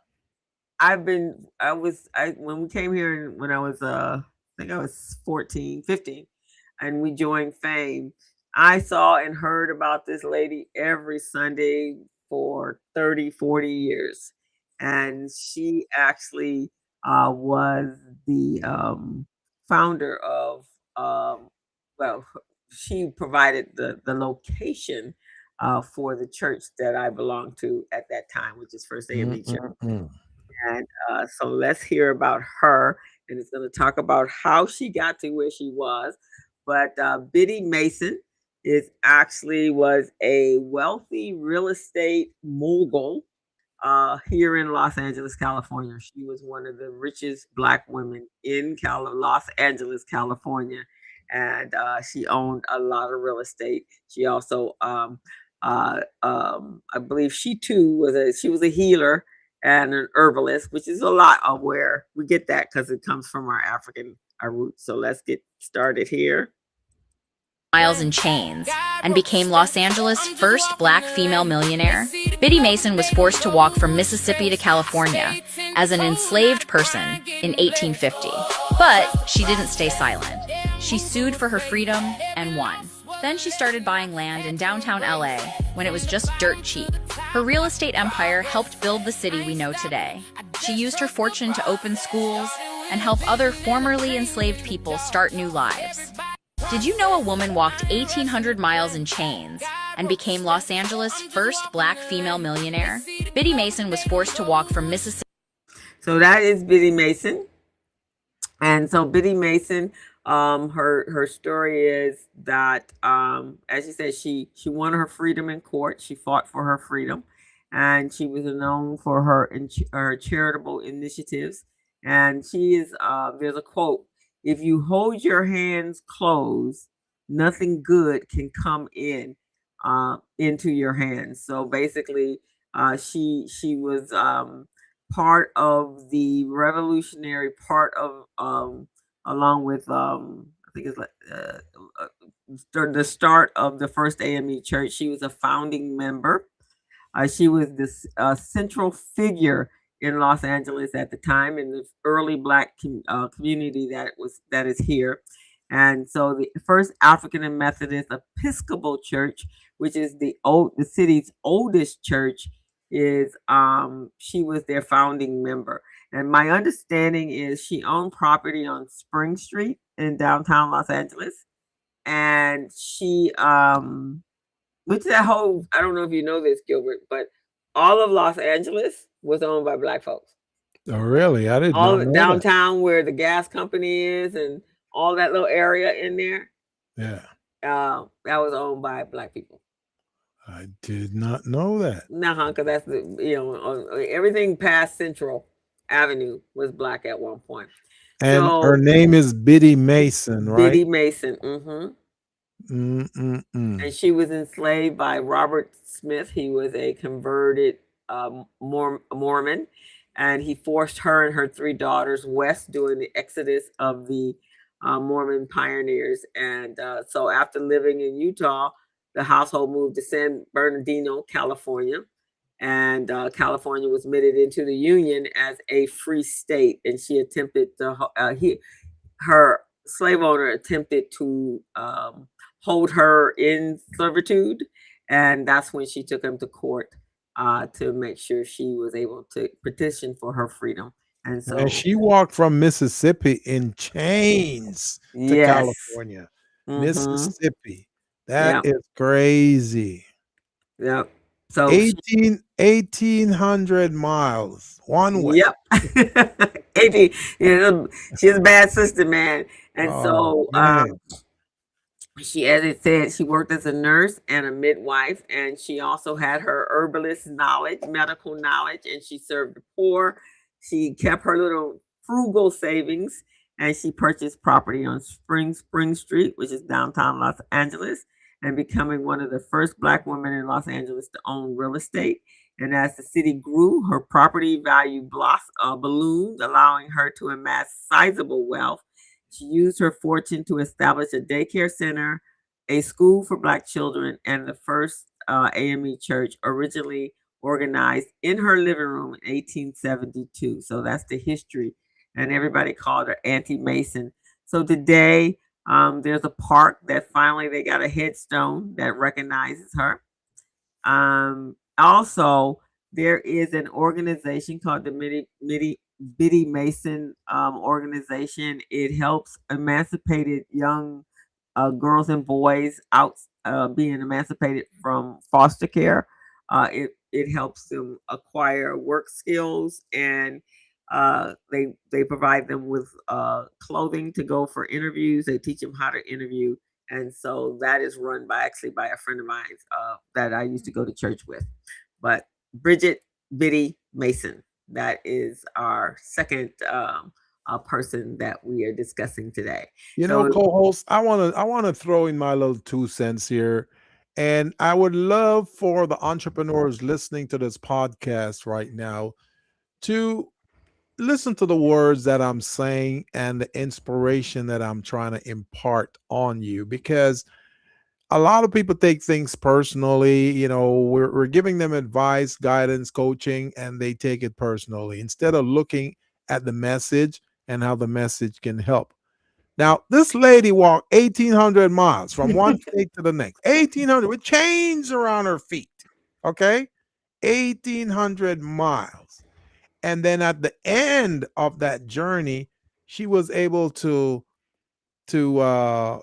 Speaker 3: we came here when I was, I think I was 14, 15, and we joined Fame. I saw and heard about this lady every Sunday for 30, 40 years. And she actually was the founder of, well, she provided the location for the church that I belonged to at that time, which is First AME Church.
Speaker 2: Mm-mm-mm.
Speaker 3: And so let's hear about her. And it's going to talk about how she got to where she was. But Biddy Mason was a wealthy real estate mogul here in Los Angeles, California. She was one of the richest Black women in Los Angeles, California. And she owned a lot of real estate. She also, I believe she too was a healer and an herbalist, which is a lot of where we get that because it comes from our African roots. So let's get started here.
Speaker 5: Miles in chains and became Los Angeles' first Black female millionaire. Biddy Mason was forced to walk from Mississippi to California as an enslaved person in 1850. But she didn't stay silent. She sued for her freedom and won. Then she started buying land in downtown LA when it was just dirt cheap. Her real estate empire helped build the city we know today. She used her fortune to open schools and help other formerly enslaved people start new lives. Did you know a woman walked 1,800 miles in chains and became Los Angeles' first Black female millionaire? Biddy Mason was forced to walk from Mississippi.
Speaker 3: So that is Biddy Mason. And so Biddy Mason, her story is that, as you said, she won her freedom in court. She fought for her freedom, and she was known for her charitable initiatives. And she is, there's a quote: "If you hold your hands closed, nothing good can come into your hands." So basically, she was part of the revolutionary part of along with I think it's like the start of the First AME Church. She was a founding member. She was this central figure in Los Angeles at the time, in the early Black community that is here. And so the first African and Methodist Episcopal Church, which is the city's oldest church, is she was their founding member. And my understanding is she owned property on Spring Street in downtown Los Angeles. And she which that whole, I don't know if you know this, Gilbert, but all of Los Angeles was owned by Black folks.
Speaker 2: Oh, really? I didn't
Speaker 3: All
Speaker 2: know
Speaker 3: of downtown where the gas company is and all that little area in there.
Speaker 2: Yeah.
Speaker 3: That was owned by Black people.
Speaker 2: I did not know that.
Speaker 3: Nah, because that's everything past Central Avenue was Black at one point.
Speaker 2: And
Speaker 3: so,
Speaker 2: her name is Biddy Mason, right?
Speaker 3: Biddy Mason. And she was enslaved by Robert Smith. He was a converted Mormon, and he forced her and her 3 daughters west during the exodus of the Mormon pioneers. And so after living in Utah, the household moved to San Bernardino, California. And California was admitted into the Union as a free state. And she attempted to, her slave owner attempted to hold her in servitude. And that's when she took him to court to make sure she was able to petition for her freedom. And so
Speaker 2: she walked from Mississippi in chains to California. Mississippi. That is crazy.
Speaker 3: Yep. So
Speaker 2: 1,800 miles one way.
Speaker 3: Yep. 18. She's a bad sister, man. And she, as it said, she worked as a nurse and a midwife, and she also had her herbalist knowledge, medical knowledge, and she served the poor. She kept her little frugal savings, and she purchased property on Spring Street, which is downtown Los Angeles, and becoming one of the first Black women in Los Angeles to own real estate. And as the city grew, her property value ballooned, allowing her to amass sizable wealth. She used her fortune to establish a daycare center, a school for Black children, and the first AME church, originally organized in her living room in 1872. So that's the history. And everybody called her Auntie Mason. So today, there's a park that finally they got a headstone that recognizes her. Also, there is an organization called the Biddy Mason organization. It helps emancipated young girls and boys out being emancipated from foster care. It helps them acquire work skills, and they provide them with clothing to go for interviews. They teach them how to interview, and so that is run by actually by a friend of mine that I used to go to church with. But Bridget Biddy Mason, that is our second person that we are discussing today.
Speaker 2: You know,
Speaker 3: So
Speaker 2: co-host, I want to throw in my little 2 cents here. And I would love for the entrepreneurs listening to this podcast right now to listen to the words that I'm saying and the inspiration that I'm trying to impart on you, because a lot of people take things personally. We're giving them advice, guidance, coaching, and they take it personally instead of looking at the message and how the message can help. Now, this lady walked 1,800 miles from one state to the next, 1,800 with chains around her feet. Okay. 1,800 miles. And then at the end of that journey, she was able to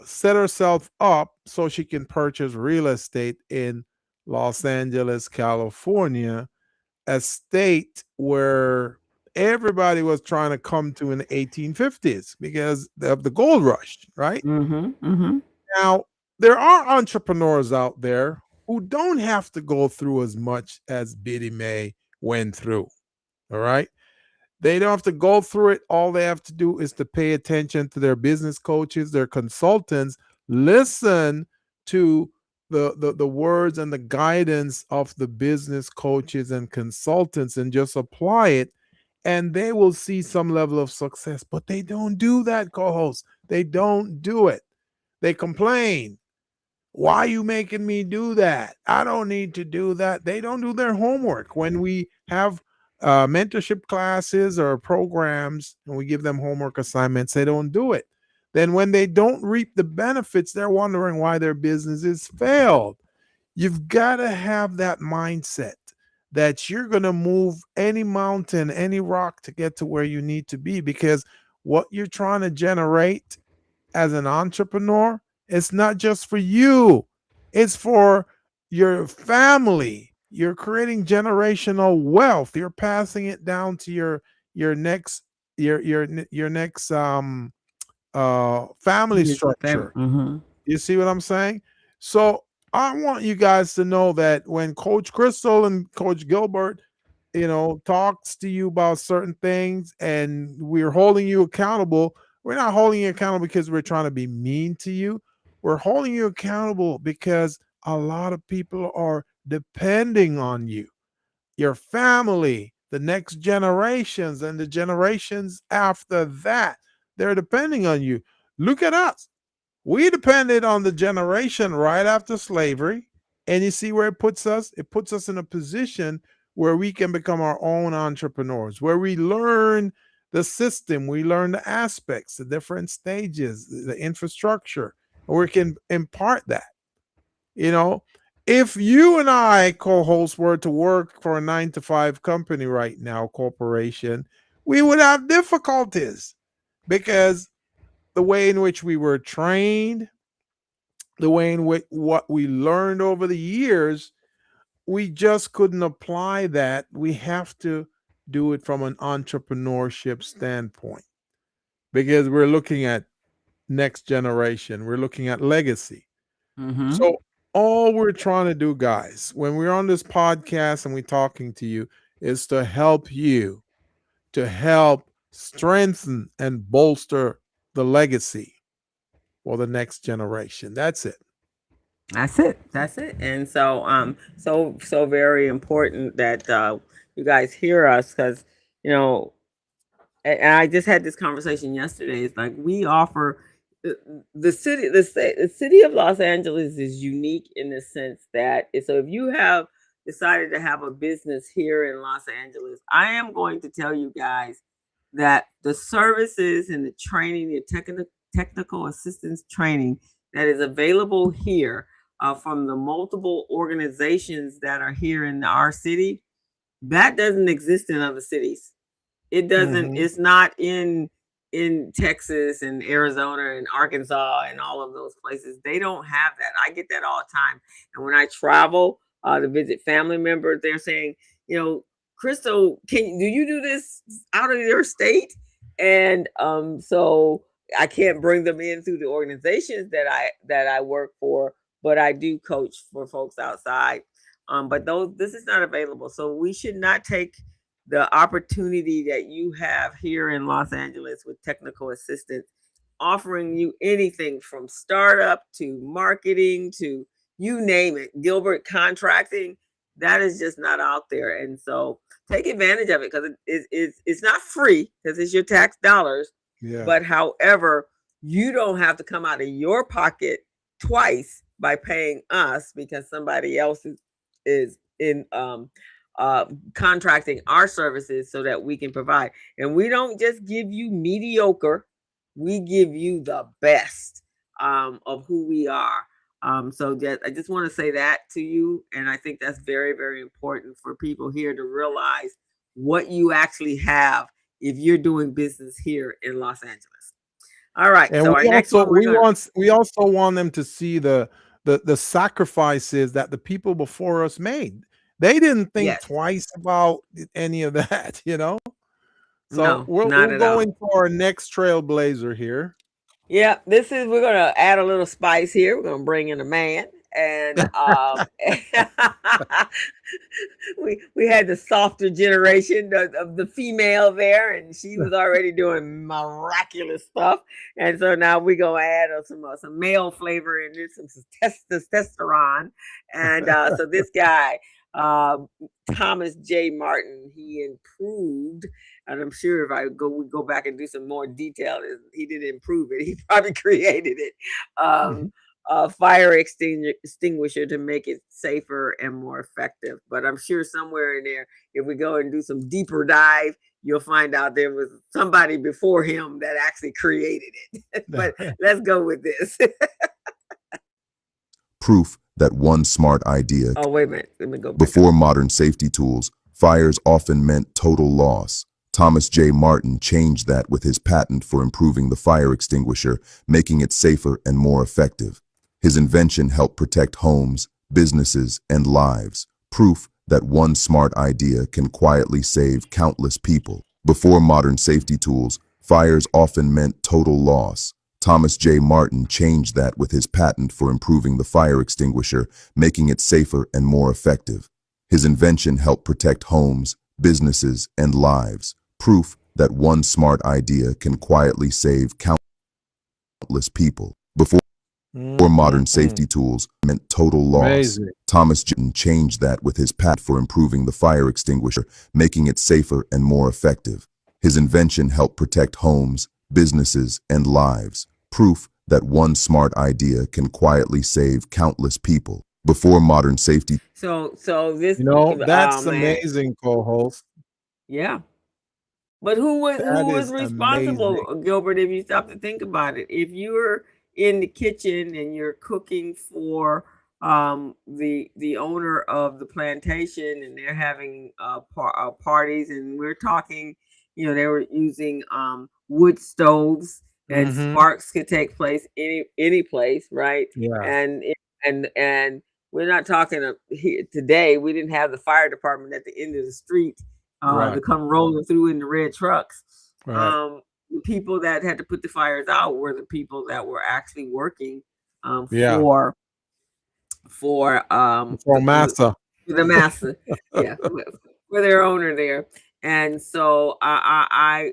Speaker 2: set herself up so she can purchase real estate in Los Angeles, California, a state where everybody was trying to come to in the 1850s because of the gold rush, right?
Speaker 3: mm-hmm, mm-hmm.
Speaker 2: Now, there are entrepreneurs out there who don't have to go through as much as Biddy May went through. All right. They don't have to go through it. All they have to do is to pay attention to their business coaches, their consultants, listen to the words and the guidance of the business coaches and consultants and just apply it, and they will see some level of success. But they don't do that, co-host. They don't do it. They complain. Why are you making me do that? I don't need to do that. They don't do their homework. When we have mentorship classes or programs and we give them homework assignments, they don't do it. Then when they don't reap the benefits, they're wondering why their business is failed. You've got to have that mindset that you're going to move any mountain, any rock to get to where you need to be, because what you're trying to generate as an entrepreneur, it's not just for you, it's for your family. You're creating generational wealth. You're passing it down to your next your next family structure.
Speaker 3: Mm-hmm.
Speaker 2: You see what I'm saying? So I want you guys to know that when Coach Crystal and Coach Gilbert, talks to you about certain things and we're holding you accountable, we're not holding you accountable because we're trying to be mean to you. We're holding you accountable because a lot of people are depending on you, your family, the next generations, and the generations after that. They're depending on you. Look at us. We depended on the generation right after slavery. And you see where it puts us? It puts us in a position where we can become our own entrepreneurs, where we learn the system, we learn the aspects, the different stages, the infrastructure, and we can impart that. If you and I, co-hosts, were to work for a 9 to 5 company right now, corporation, we would have difficulties because the way in which we were trained, the way in which what we learned over the years, we just couldn't apply that. We have to do it from an entrepreneurship standpoint because we're looking at next generation, we're looking at legacy.
Speaker 3: Mm-hmm.
Speaker 2: So all we're trying to do, guys, when we're on this podcast and we're talking to you, is to help you, to help strengthen and bolster the legacy for the next generation. That's it.
Speaker 3: That's it. That's it. And so very important that you guys hear us, because you know, and I just had this conversation yesterday. It's like we offer the city, the city of Los Angeles is unique in the sense that so if you have decided to have a business here in Los Angeles, I am going to tell you guys that the services and the training, the technical assistance training that is available here from the multiple organizations that are here in our city, that doesn't exist in other cities. It doesn't,
Speaker 2: Mhm.
Speaker 3: it's not in Texas and Arizona and Arkansas and all of those places. They don't have that. I get that all the time. And when I travel to visit family members, they're saying, Crystal, do you do this out of your state? And so I can't bring them in through the organizations that I work for, but I do coach for folks outside. But this is not available. So we should not take the opportunity that you have here in Los Angeles with technical assistance, offering you anything from startup to marketing to you name it, Gilbert contracting, that is just not out there. And so take advantage of it, because it's not free, because it's your tax dollars.
Speaker 2: Yeah.
Speaker 3: But however, you don't have to come out of your pocket twice by paying us because somebody else is in contracting our services so that we can provide. And we don't just give you mediocre, we give you the best of who we are. So I just want to say that to you. And I think that's very, very important for people here to realize what you actually have if you're doing business here in Los Angeles. All right.
Speaker 2: And
Speaker 3: so our next one,
Speaker 2: we also want them to see the sacrifices that the people before us made. They didn't think
Speaker 3: Yes.
Speaker 2: twice about any of that, So
Speaker 3: No,
Speaker 2: we're
Speaker 3: not at all.
Speaker 2: going for our next trailblazer here.
Speaker 3: Yeah, we're gonna add a little spice here. We're gonna bring in a man, and we had the softer generation of the female there, and she was already doing miraculous stuff. And so now we're gonna add some male flavor in there, some testosterone. And so this guy, Thomas J. Martin, he improved. And I'm sure if we go back and do some more detail, he didn't improve it. He probably created it. A fire extinguisher to make it safer and more effective. But I'm sure somewhere in there, if we go and do some deeper dive, you'll find out there was somebody before him that actually created it. But let's go with this.
Speaker 6: Proof that one smart idea.
Speaker 3: Oh, wait a minute. Let me go back.
Speaker 6: Before modern safety tools, fires often meant total loss. Thomas J. Martin changed that with his patent for improving the fire extinguisher, making it safer and more effective. His invention helped protect homes, businesses, and lives. Proof that one smart idea can quietly save countless people. Before modern safety tools, fires often meant total loss. Thomas J. Martin changed that with his patent for improving the fire extinguisher, making it safer and more effective. His invention helped protect homes, businesses, and lives. Proof that one smart idea can quietly save countless people. Before modern safety tools meant total loss.
Speaker 2: Amazing.
Speaker 6: Thomas J. changed that with his patent for improving the fire extinguisher, making it safer and more effective. His invention helped protect homes, businesses, and lives. Proof that one smart idea can quietly save countless people. Before modern safety.
Speaker 3: So this,
Speaker 2: that's amazing, co-host.
Speaker 3: Yeah. But who was responsible,
Speaker 2: amazing.
Speaker 3: Gilbert, if you stop to think about it? If you're in the kitchen and you're cooking for the owner of the plantation, and they're having parties, and we're talking, they were using wood stoves, and sparks could take place any place, right?
Speaker 2: Yeah.
Speaker 3: And we're not talking here today. We didn't have the fire department at the end of the street to come rolling through in the red trucks.
Speaker 2: Right.
Speaker 3: The people that had to put the fires out were the people that were actually working for
Speaker 2: massa.
Speaker 3: The massa, yeah, for their owner there. And so I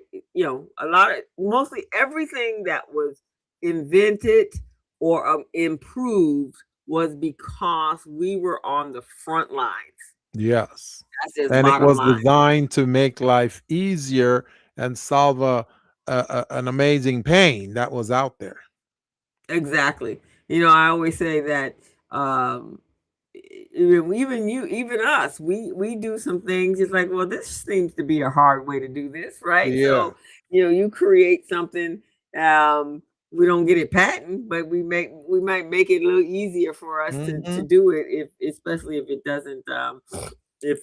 Speaker 3: mostly everything that was invented or improved was because we were on the front lines.
Speaker 2: Yes.
Speaker 3: And
Speaker 2: it was designed to make life easier and solve an amazing pain that was out there.
Speaker 3: Exactly. I always say that even us, we do some things. It's like, well, this seems to be a hard way to do this, right?
Speaker 2: Yeah.
Speaker 3: So, you create something we don't get it patent, but we might make it a little easier for us to
Speaker 2: Mhm.
Speaker 3: do it, if especially if it doesn't if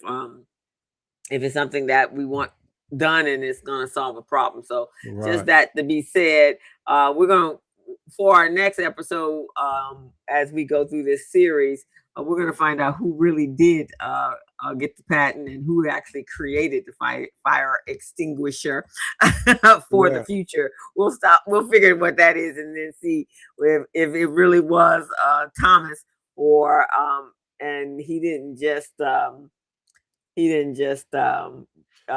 Speaker 3: it's something that we want done and it's going to solve a problem. So just
Speaker 2: Right.
Speaker 3: that to be said, we're going to, for our next episode, as we go through this series, we're going to find out who really did get the patent and who actually created the fire extinguisher for the
Speaker 2: Yeah.
Speaker 3: future. We'll figure what that is, and then see if it really was Thomas, or and he didn't just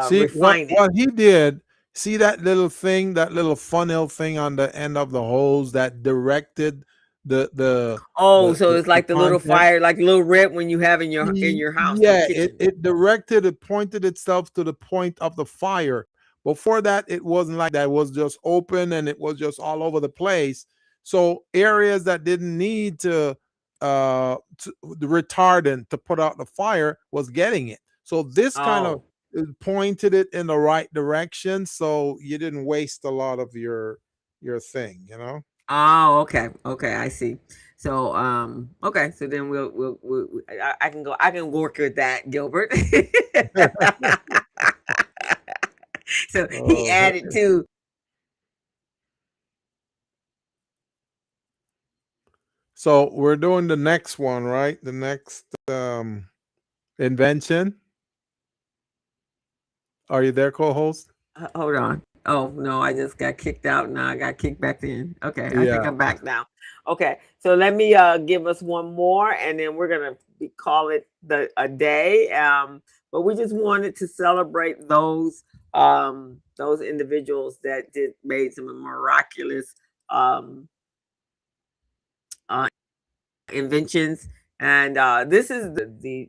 Speaker 2: See
Speaker 3: refine it.
Speaker 2: what he did. See that little thing, that little funnel thing on the end of the hose that directed the the
Speaker 3: Oh,
Speaker 2: the
Speaker 3: so
Speaker 2: the,
Speaker 3: it's
Speaker 2: the
Speaker 3: like the little
Speaker 2: content.
Speaker 3: fire, like little rip when you have in your house, in the
Speaker 2: Yeah,
Speaker 3: kitchen.
Speaker 2: it directed, it pointed itself to the point of the fire. Before that, it wasn't like that. It was just open and it was just all over the place. So areas that didn't need the retardant to put out the fire was getting it. So this kind of
Speaker 3: Oh,
Speaker 2: pointed it in the right direction, so you didn't waste a lot of your thing, you know?
Speaker 3: oh, okay, okay, I see. So, okay, so then I can work with that, Gilbert. So he
Speaker 2: Oh,
Speaker 3: added to.
Speaker 2: so we're doing the next one, right? The next invention. Are you there, co-host?
Speaker 3: Hold on. Oh no, I just got kicked out. Now I got kicked back in. Okay, I think
Speaker 2: Yeah.
Speaker 3: I'm back now. Okay, so let me give us one more, and then we're gonna call it a day. But we just wanted to celebrate those individuals that did made some miraculous um uh inventions, and this is the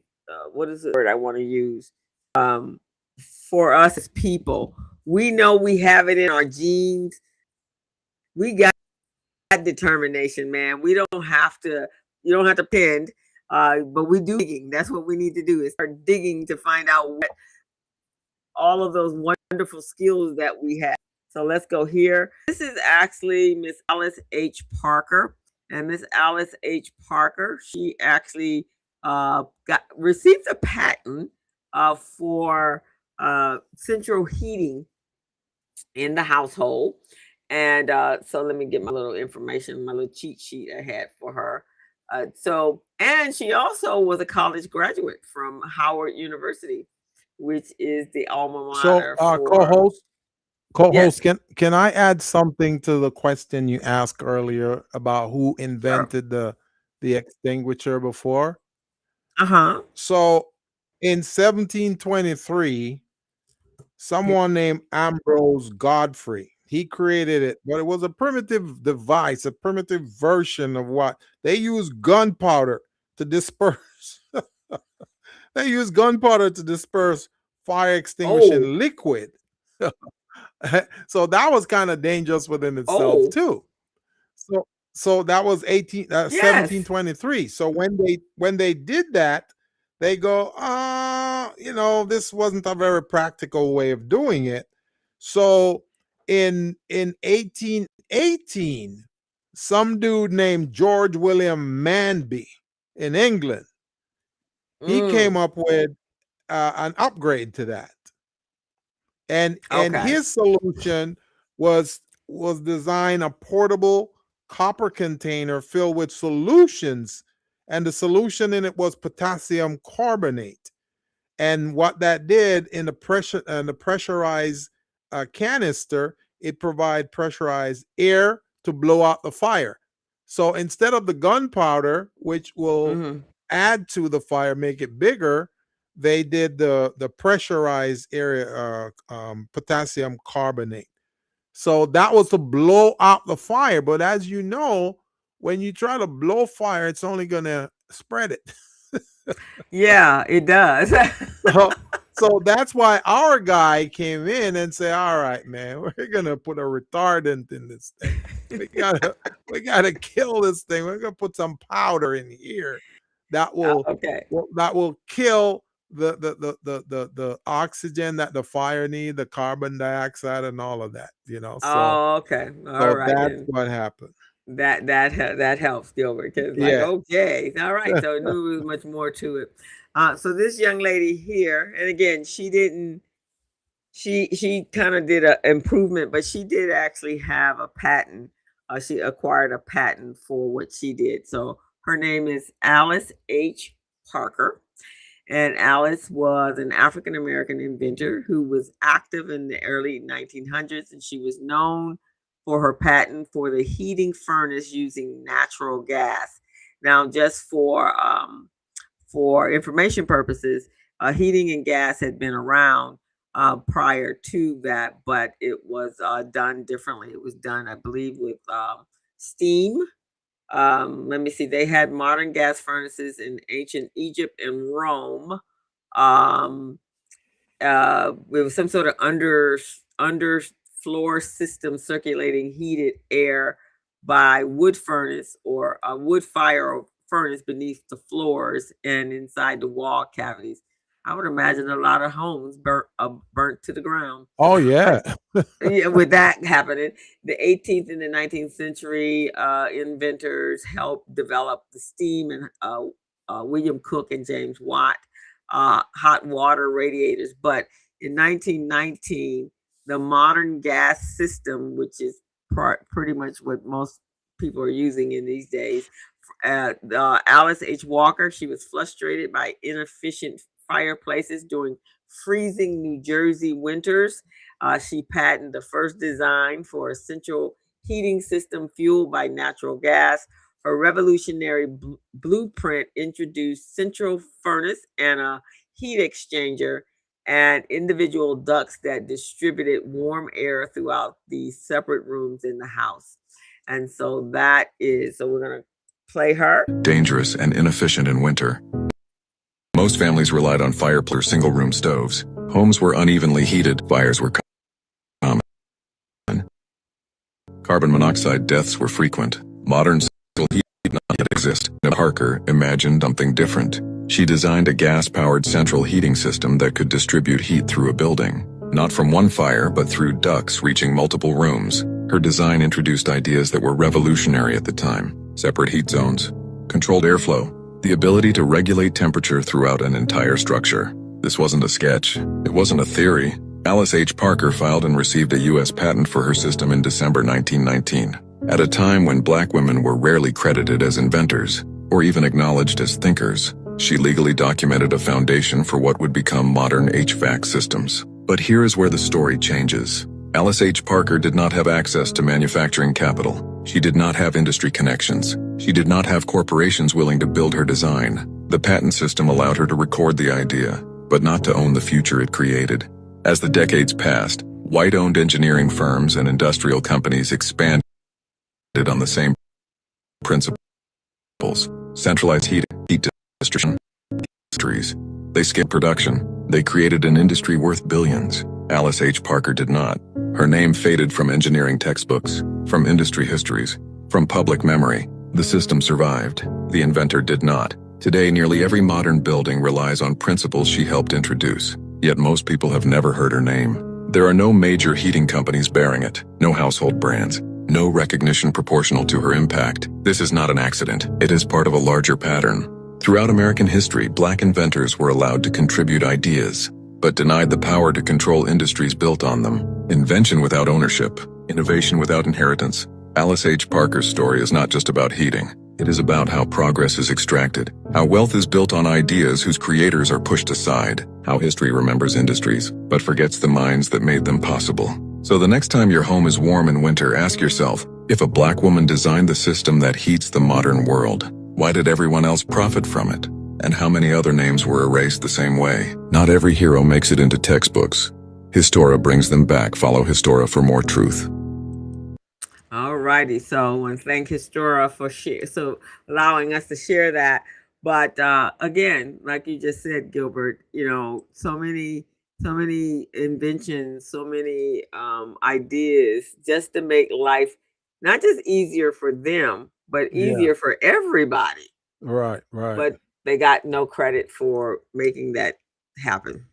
Speaker 3: what is the word I want to use, um for us as people. We know we have it in our genes. We got determination, man. We don't have to. You don't have to pend, but we do digging. That's what we need to do, is start digging to find out what all of those wonderful skills that we have. So let's go here. This is actually Miss Alice H. Parker. And Miss Alice H. Parker, she actually received a patent for central heating in the household. And so let me get my little information, my little cheat sheet I had for her. And she also was a college graduate from Howard University, which is the alma
Speaker 2: So,
Speaker 3: mater for.
Speaker 2: co-host,
Speaker 3: Yes,
Speaker 2: can I add something to the question you asked earlier about who
Speaker 3: sure.
Speaker 2: invented the extinguisher before?
Speaker 3: Uh huh.
Speaker 2: So, in 1723, someone named Ambrose Godfrey, he created it, but it was a primitive device, a primitive version of what they used gunpowder to disperse. They used gunpowder to disperse fire
Speaker 3: Oh,
Speaker 2: extinguishing liquid. So that was kind of dangerous within itself
Speaker 3: oh,
Speaker 2: too. So so that was
Speaker 3: yes.
Speaker 2: 1723. So when they did that, they go, this wasn't a very practical way of doing it. So in 1818, some dude named George William Manby in England, he came
Speaker 3: Mm,
Speaker 2: up with an upgrade to that. And
Speaker 3: okay.
Speaker 2: his solution was design a portable copper container filled with solutions, and the solution in it was potassium carbonate. And what that did in the pressurized canister, it provide pressurized air to blow out the fire. So instead of the gunpowder, which will
Speaker 3: Hmm.
Speaker 2: add to the fire, make it bigger, they did the pressurized area potassium carbonate. So that was to blow out the fire. But as you know, when you try to blow fire, it's only gonna spread it.
Speaker 3: Yeah, it does.
Speaker 2: So, so that's why our guy came in and said, "All right, man, we're gonna put a retardant in this thing. We gotta, we gotta kill this thing. We're gonna put some powder in here that will,
Speaker 3: Okay.
Speaker 2: that will kill the oxygen that the fire need, the carbon dioxide, and all of that.
Speaker 3: Oh, okay. All
Speaker 2: So
Speaker 3: right
Speaker 2: that's
Speaker 3: then.
Speaker 2: what happened.
Speaker 3: That helps, Gilbert, because like,
Speaker 2: Yeah.
Speaker 3: okay, all right. So I knew there was much more to it. So this young lady here, and again, she didn't. She kind of did a improvement, but she did actually have a patent. She acquired a patent for what she did. So her name is Alice H. Parker. And Alice was an African American inventor who was active in the early 1900s, and she was known for her patent for the heating furnace using natural gas. Now, just for information purposes, heating and gas had been around prior to that, but it was done differently. It was done, I believe, with steam. Let me see. They had modern gas furnaces in ancient Egypt and Rome. Um, it was some sort of under floor system circulating heated air by wood furnace or a wood fire or furnace beneath the floors and inside the wall cavities. I would imagine a lot of homes burnt to the ground.
Speaker 2: Oh yeah.
Speaker 3: Yeah, with that happening, the 18th and the 19th century inventors helped develop the steam and William Cook and James Watt hot water radiators. But in 1919, the modern gas system, which is pretty much what most people are using in these days, Alice H. Walker, she was frustrated by inefficient fireplaces during freezing New Jersey winters. She patented the first design for a central heating system fueled by natural gas. Her revolutionary blueprint introduced central furnace and a heat exchanger and individual ducts that distributed warm air throughout the separate rooms in the house. And so we're going to play her.
Speaker 7: Dangerous and inefficient in winter. Most families relied on fireplace or single-room stoves. Homes were unevenly heated. Fires were common. Carbon monoxide deaths were frequent. Modern central heat did not yet exist. Parker imagined something different. She designed a gas-powered central heating system that could distribute heat through a building, not from one fire but through ducts reaching multiple rooms. Her design introduced ideas that were revolutionary at the time: separate heat zones, controlled airflow, the ability to regulate temperature throughout an entire structure. This wasn't a sketch. It wasn't a theory. Alice H. Parker filed and received a U.S. patent for her system in December 1919. At a time when black women were rarely credited as inventors, or even acknowledged as thinkers, she legally documented a foundation for what would become modern HVAC systems. But here is where the story changes. Alice H. Parker did not have access to manufacturing capital. She did not have industry connections. She did not have corporations willing to build her design. The patent system allowed her to record the idea, but not to own the future it created. As the decades passed, white-owned engineering firms and industrial companies expanded on the same principles: centralized heat distribution. They scaled production. They created an industry worth billions. Alice H. Parker did not. Her name faded from engineering textbooks, from industry histories, from public memory. The system survived. The inventor did not. Today, nearly every modern building relies on principles she helped introduce. Yet most people have never heard her name. There are no major heating companies bearing it, no household brands, no recognition proportional to her impact. This is not an accident. It is part of a larger pattern. Throughout American history, black inventors were allowed to contribute ideas, but denied the power to control industries built on them. Invention without ownership, innovation without inheritance. Alice H. Parker's story is not just about heating. It is about how progress is extracted, how wealth is built on ideas whose creators are pushed aside, how history remembers industries, but forgets the minds that made them possible. So the next time your home is warm in winter, ask yourself, if a black woman designed the system that heats the modern world, why did everyone else profit from it? And how many other names were erased the same way? Not every hero makes it into textbooks. Histora brings them back. Follow Histora for more truth.
Speaker 3: All righty. So I want to thank Histora for allowing us to share that. But again, like you just said, Gilbert, so many inventions, so many ideas just to make life not just easier for them, but easier for everybody.
Speaker 2: Right.
Speaker 3: But they got no credit for making that happen.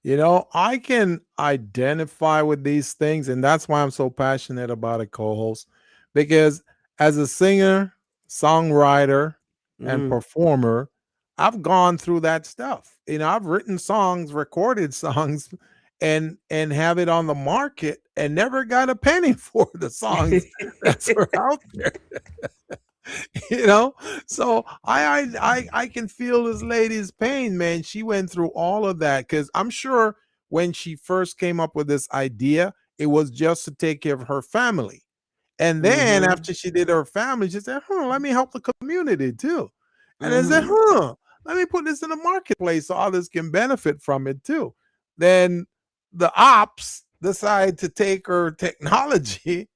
Speaker 2: You know, I can identify with these things, and that's why I'm so passionate about a co-host. Because as a singer, songwriter, and
Speaker 3: Mm,
Speaker 2: performer, I've gone through that stuff. You know, I've written songs, recorded songs, and have it on the market and never got a penny for the songs that are out there. You know, so I can feel this lady's pain, man. She went through all of that because I'm sure when she first came up with this idea, it was just to take care of her family. And then
Speaker 3: mhm,
Speaker 2: after she did her family, she said, huh, let me help the community too. And then said,
Speaker 3: mhm,
Speaker 2: huh, let me put this in the marketplace so others can benefit from it too. Then the ops decide to take her technology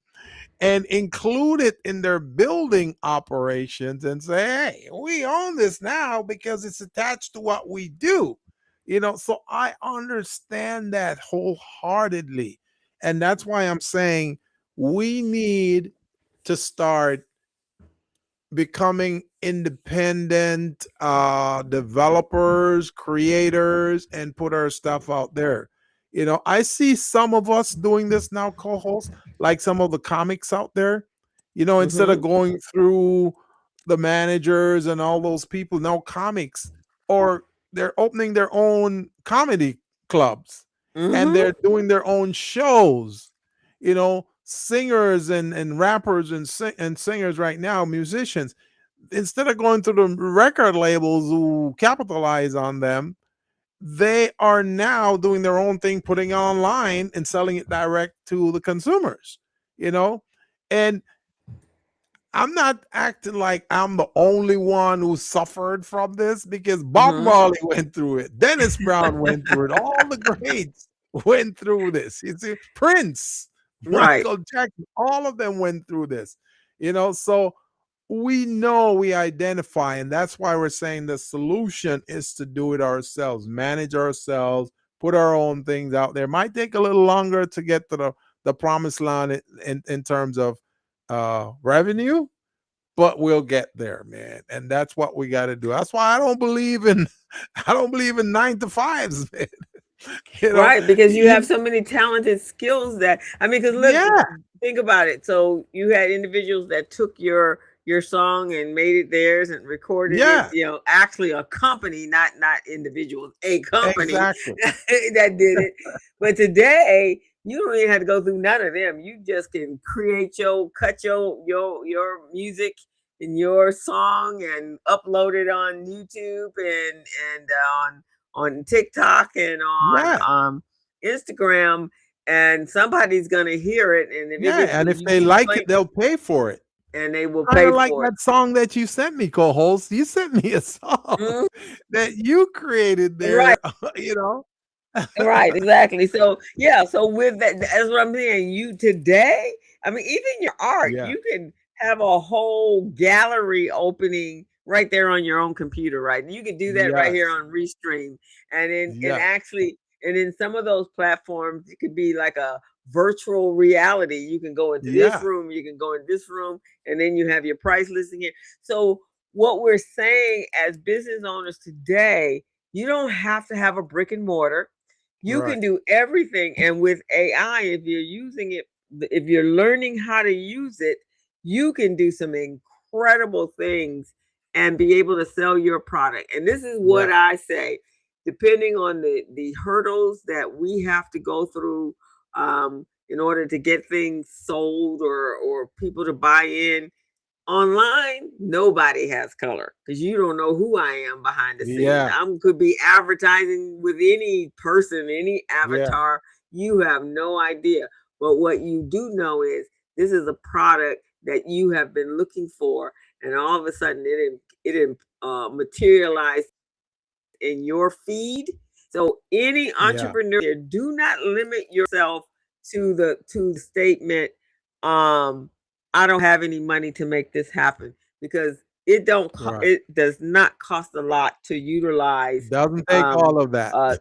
Speaker 2: and include it in their building operations and say, hey, we own this now because it's attached to what we do. You know, so I understand that wholeheartedly. And that's why I'm saying we need to start becoming independent developers, creators, and put our stuff out there. You know, I see some of us doing this now, co-host, like some of the comics out there. You know, instead of
Speaker 3: mhm,
Speaker 2: going through the managers and all those people, now comics, or they're opening their own comedy clubs and
Speaker 3: mhm.
Speaker 2: they're doing their own shows. You know, singers and rappers and singers right now, musicians, instead of going to the record labels who capitalize on them, they are now doing their own thing, putting it online and selling it direct to the consumers, you know? And I'm not acting like I'm the only one who suffered from this because Bob
Speaker 3: Mhm.
Speaker 2: Marley went through it. Dennis Brown went through it. All the greats went through this. You see, Prince,
Speaker 3: Right.
Speaker 2: Michael Jackson, all of them went through this. You know, so we know, we identify, and that's why we're saying the solution is to do it ourselves, manage ourselves, put our own things out there. Might take a little longer to get to the promised land in terms of revenue, but we'll get there, man. And that's what we got to do. That's why I don't believe in I don't believe in 9 to 5s, man. You know,
Speaker 3: Right, because you have
Speaker 2: you,
Speaker 3: so many talented skills that I mean, because look,
Speaker 2: yeah,
Speaker 3: think about it. So you had individuals that took your song and made it theirs and recorded it.
Speaker 2: yeah,
Speaker 3: You know, actually a company, not individuals, a company
Speaker 2: exactly.
Speaker 3: that did it. But today, you don't even have to go through none of them. You just can cut your music and your song and upload it on YouTube and on TikTok and on
Speaker 2: Yeah,
Speaker 3: Instagram, and somebody's gonna hear it, and if it
Speaker 2: yeah.
Speaker 3: gets
Speaker 2: And if
Speaker 3: you
Speaker 2: they
Speaker 3: keep
Speaker 2: like
Speaker 3: playing,
Speaker 2: it, they'll pay for it.
Speaker 3: and they will
Speaker 2: Kind
Speaker 3: pay
Speaker 2: of like
Speaker 3: for it.
Speaker 2: that song that you sent me, co-host. You sent me a song
Speaker 3: Mhm.
Speaker 2: that you created
Speaker 3: Right,
Speaker 2: there, you know?
Speaker 3: right, exactly. So yeah, so with that, that's what I'm saying. You today, I mean, even your art,
Speaker 2: Yeah.
Speaker 3: you can have a whole gallery opening right there on your own computer, right? And you can do that right here
Speaker 2: Yes.
Speaker 3: on Restream, and
Speaker 2: Yes.
Speaker 3: actually, and in some of those platforms, it could be like a virtual reality. You can go into this
Speaker 2: Yeah.
Speaker 3: room, you can go in this room, and then you have your price listing here. So what we're saying as business owners today, you don't have to have a brick and mortar. You
Speaker 2: Right.
Speaker 3: can do everything. And with AI, if you're using it, if you're learning how to use it, you can do some incredible things and be able to sell your product. And this is what
Speaker 2: Yeah.
Speaker 3: I say, depending on the hurdles that we have to go through in order to get things sold or people to buy in. Online, nobody has color because you don't know who I am behind the scenes.
Speaker 2: Yeah.
Speaker 3: I could be advertising with any person, any
Speaker 2: Yeah.
Speaker 3: avatar. You have no idea. But what you do know is this is a product that you have been looking for, and all of a sudden it materialized in your feed. So any
Speaker 2: Yeah.
Speaker 3: entrepreneur, do not limit yourself to the statement, um, I don't have any money to make this happen, because
Speaker 2: Right.
Speaker 3: it does not cost a lot to utilize
Speaker 2: Doesn't take
Speaker 3: um
Speaker 2: all of that.
Speaker 3: uh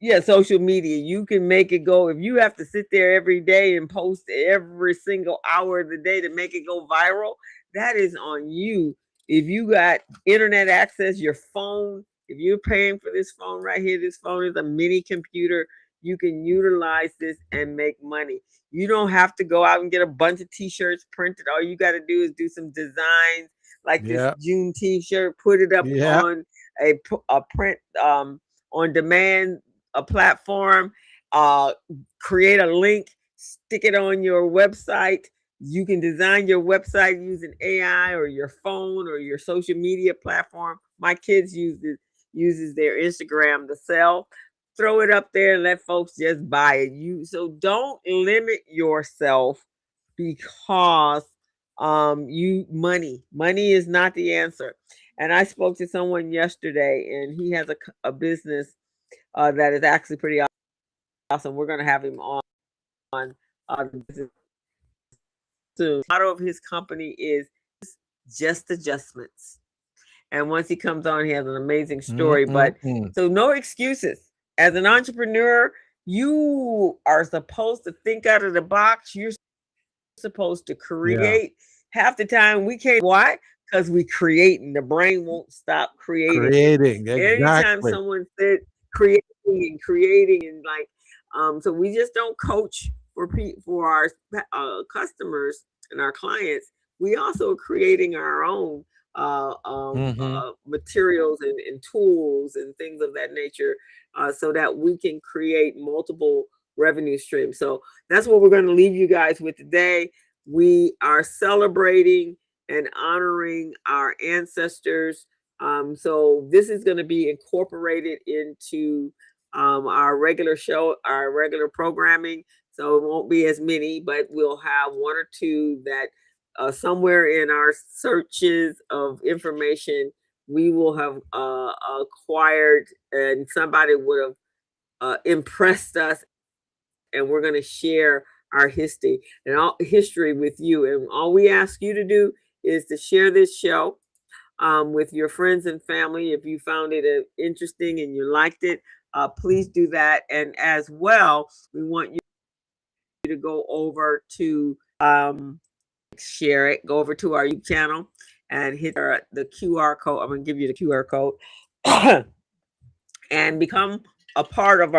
Speaker 3: yeah, social media. You can make it go. If you have to sit there every day and post every single hour of the day to make it go viral, that is on you. If you got internet access, your phone, If you're paying for this phone right here, this phone is a mini computer. You can utilize this and make money. You don't have to go out and get a bunch of t-shirts printed. All you got to do is do some designs like this
Speaker 2: Yeah.
Speaker 3: Juneteenth shirt, put it up
Speaker 2: Yeah.
Speaker 3: on a print on demand, a platform, create a link, stick it on your website. You can design your website using AI or your phone or your social media platform. My kids uses their Instagram to sell. Throw it up there and let folks just buy it. So don't limit yourself because money is not the answer. And I spoke to someone yesterday, and he has a business that is actually pretty awesome. We're going to have him on the business soon. The motto of his company is just adjustments. And once he comes on, he has an amazing story. But so no excuses. As an entrepreneur, you are supposed to think out of the box. You're supposed to create. Half the time we can't. Why? Because we create, and the brain won't stop creating. Anytime someone said creating and like, so we just don't coach for our customers and our clients. We also are creating our own materials and tools and things of that nature, so that we can create multiple revenue streams. So that's what we're going to leave you guys with today. We are celebrating and honoring our ancestors. So this is going to be incorporated into our regular show, our regular programming. So it won't be as many, but we'll have one or two that somewhere in our searches of information, we will have acquired, and somebody would have impressed us, and we're going to share our history with you. And all we ask you to do is to share this show with your friends and family. If you found it interesting and you liked it, please do that. And as well, we want you to go over to share it, go over to our YouTube channel and hit the QR code. I'm going to give you the QR code and become a part of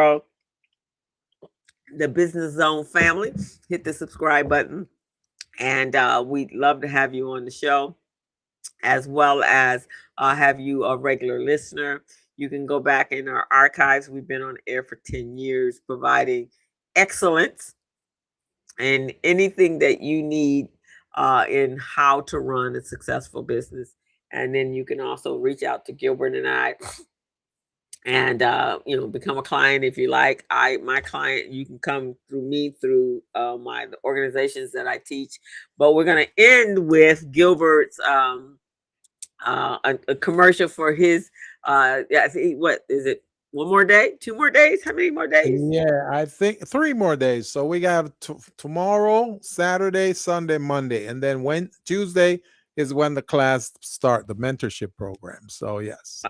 Speaker 3: the Business Zone family. Hit the subscribe button, and we'd love to have you on the show, as well as have you a regular listener. You can go back in our archives. We've been on air for 10 years, providing excellence and anything that you need in how to run a successful business. And then you can also reach out to Gilbert and I and become a client if you like. My client, you can come through me through the organizations that I teach. But we're going to end with Gilbert's a commercial for his what is it? One more day? 2 more days? How many more days?
Speaker 2: Yeah, I think 3 more days. So we got tomorrow, Saturday, Sunday, Monday, and then Tuesday is when the class start, the mentorship program. So yes.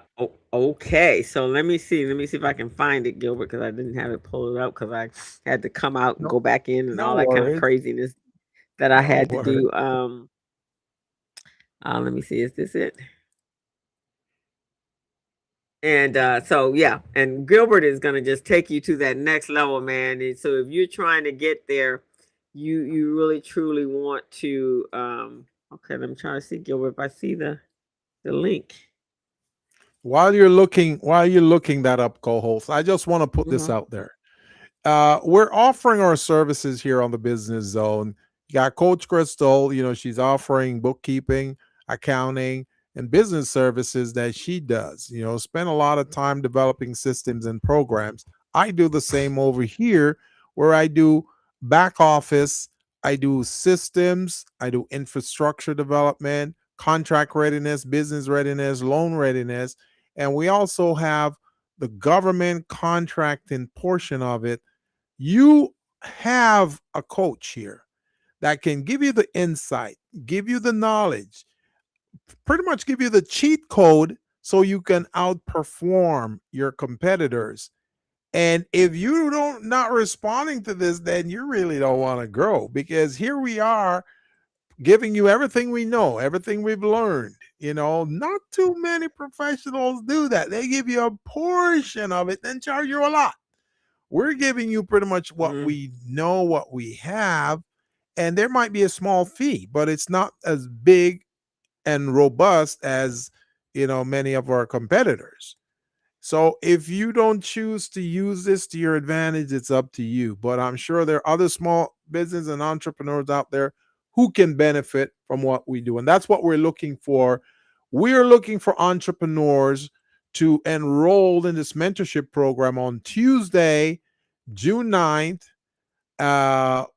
Speaker 3: Okay. So let me see if I can find it, Gilbert, because I didn't have it pulled up because I had to come out and go back in and all that kind of craziness that I had to do. Let me see. Is this it? And so yeah, and Gilbert is gonna just take you to that next level, man. And so if you're trying to get there, you really truly want to. Okay, I'm trying to see, Gilbert, if I see the link.
Speaker 2: While you're looking that up, co-host, I just want to put this out there. We're offering our services here on the Business Zone. You got Coach Crystal, she's offering bookkeeping, accounting, and business services that she does. Spend a lot of time developing systems and programs. I do the same over here, where I do back office, I do systems, I do infrastructure development, contract readiness, business readiness, loan readiness, and we also have the government contracting portion of it. You have a coach here that can give you the insight, give you the knowledge, pretty much give you the cheat code so you can outperform your competitors. And if you not responding to this, then you really don't want to grow, because here we are giving you everything we know, everything we've learned. Not too many professionals do that. They give you a portion of it, then charge you a lot. We're giving you pretty much what we know, what we have, and there might be a small fee, but it's not as big and robust as many of our competitors. So if you don't choose to use this to your advantage, it's up to you. But I'm sure there are other small business and entrepreneurs out there who can benefit from what we do. And that's what we're looking for. We're looking for entrepreneurs to enroll in this mentorship program on Tuesday, June 9th.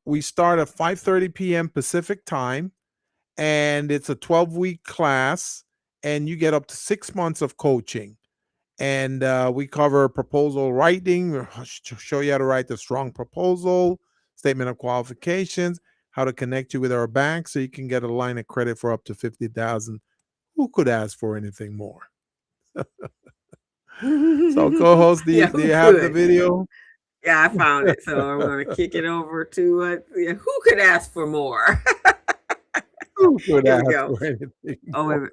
Speaker 2: We start at 5:30 p.m. Pacific time, and it's a 12-week class, and you get up to 6 months of coaching. And we cover proposal writing, show you how to write the strong proposal, statement of qualifications, how to connect you with our bank so you can get a line of credit for up to $50,000. Who could ask for anything more? So, co-host, do you have the video?
Speaker 3: Yeah, I found it. So I'm going to kick it over to who could ask for more?
Speaker 2: Who could
Speaker 3: Here
Speaker 2: ask
Speaker 3: we go.
Speaker 2: for anything
Speaker 3: Oh, wait a
Speaker 2: more?
Speaker 3: minute.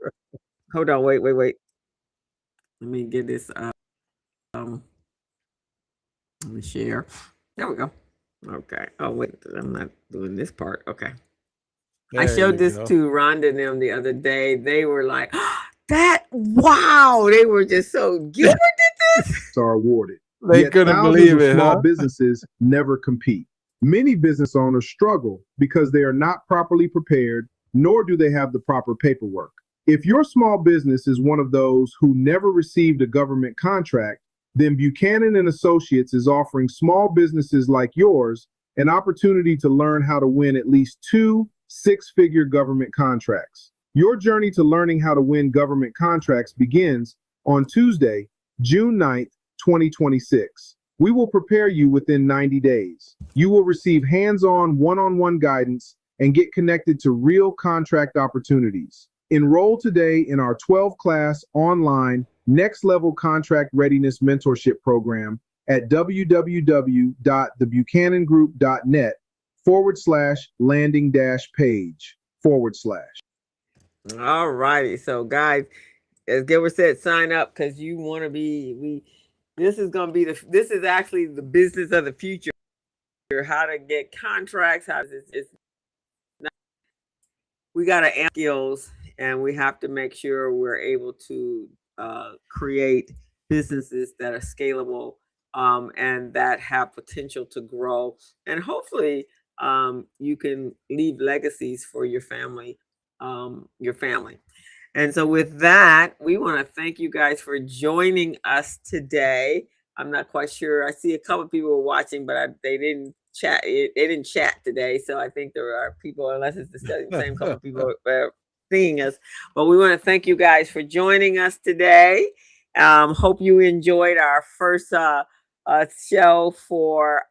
Speaker 3: Hold on. Wait. Let me get this. Let me share. There we go. Okay. Oh, wait. I'm not doing this part. Okay. I
Speaker 2: There
Speaker 3: showed
Speaker 2: you
Speaker 3: this
Speaker 2: go.
Speaker 3: to Rhonda and them the other day. They were like, wow. They were just so, Gilbert did this?
Speaker 8: Are awarded.
Speaker 2: They
Speaker 8: Yet
Speaker 2: couldn't
Speaker 8: thousands
Speaker 2: believe
Speaker 8: of
Speaker 2: it,
Speaker 8: small
Speaker 2: huh?
Speaker 8: businesses never compete. Many business owners struggle because they are not properly prepared, nor do they have the proper paperwork. If your small business is one of those who never received a government contract, then Buchanan and Associates is offering small businesses like yours an opportunity to learn how to win at least 2 six-figure government contracts. Your journey to learning how to win government contracts begins on Tuesday, June 9th, 2026. We will prepare you within 90 days. You will receive hands-on, one-on-one guidance and get connected to real contract opportunities. Enroll today in our 12-class online Next Level Contract Readiness Mentorship program at www.thebuchanangroup.net/landing-page/.
Speaker 3: All righty. So, guys, as Gilbert said, sign up because you want to be, this is going to be this is actually the business of the future. How to get contracts, we got to amp skills, and we have to make sure we're able to create businesses that are scalable and that have potential to grow. And hopefully you can leave legacies for your family. And so with that, we want to thank you guys for joining us today. I'm not quite sure. I see a couple of people were watching, but they didn't chat. They didn't chat today. So I think there are people, unless it's the same couple of people seeing us. But we want to thank you guys for joining us today. Hope you enjoyed our first show for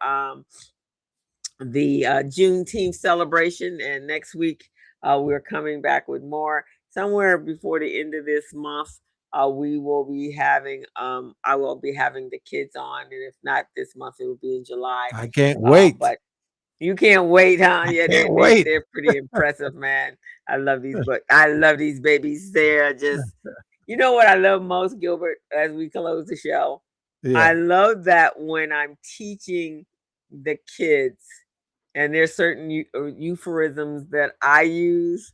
Speaker 3: the Juneteenth celebration. And next week, we're coming back with more. Somewhere before the end of this month, we will be having, I will be having the kids on. And if not this month, it will be in July.
Speaker 2: I can't wait.
Speaker 3: But you can't wait, huh? Yeah,
Speaker 2: wait.
Speaker 3: they're pretty impressive, man. I love these, but I love these babies. They're just, you know what I love most, Gilbert, as we close the show?
Speaker 2: Yeah.
Speaker 3: I love that when I'm teaching the kids, and there's certain euphemisms that I use,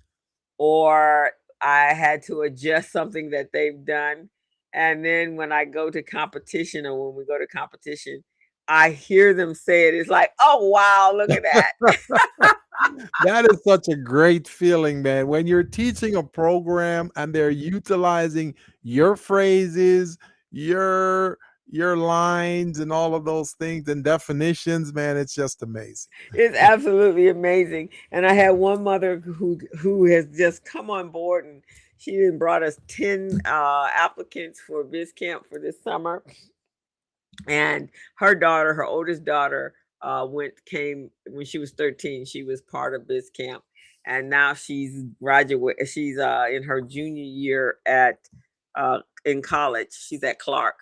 Speaker 3: or I had to adjust something that they've done. And then when I go to competition, or when we go to competition, I hear them say it. It's like, oh, wow, look at that.
Speaker 2: That is such a great feeling, man. When you're teaching a program and they're utilizing your phrases, your lines and all of those things and definitions, man, it's just amazing.
Speaker 3: It's absolutely amazing. And I had one mother who has just come on board, and she even brought us 10 applicants for Biz Camp for this summer. And her daughter, her oldest daughter, came when she was 13. She was part of Biz Camp, and now she's graduate. She's in her junior year in college. She's at Clark,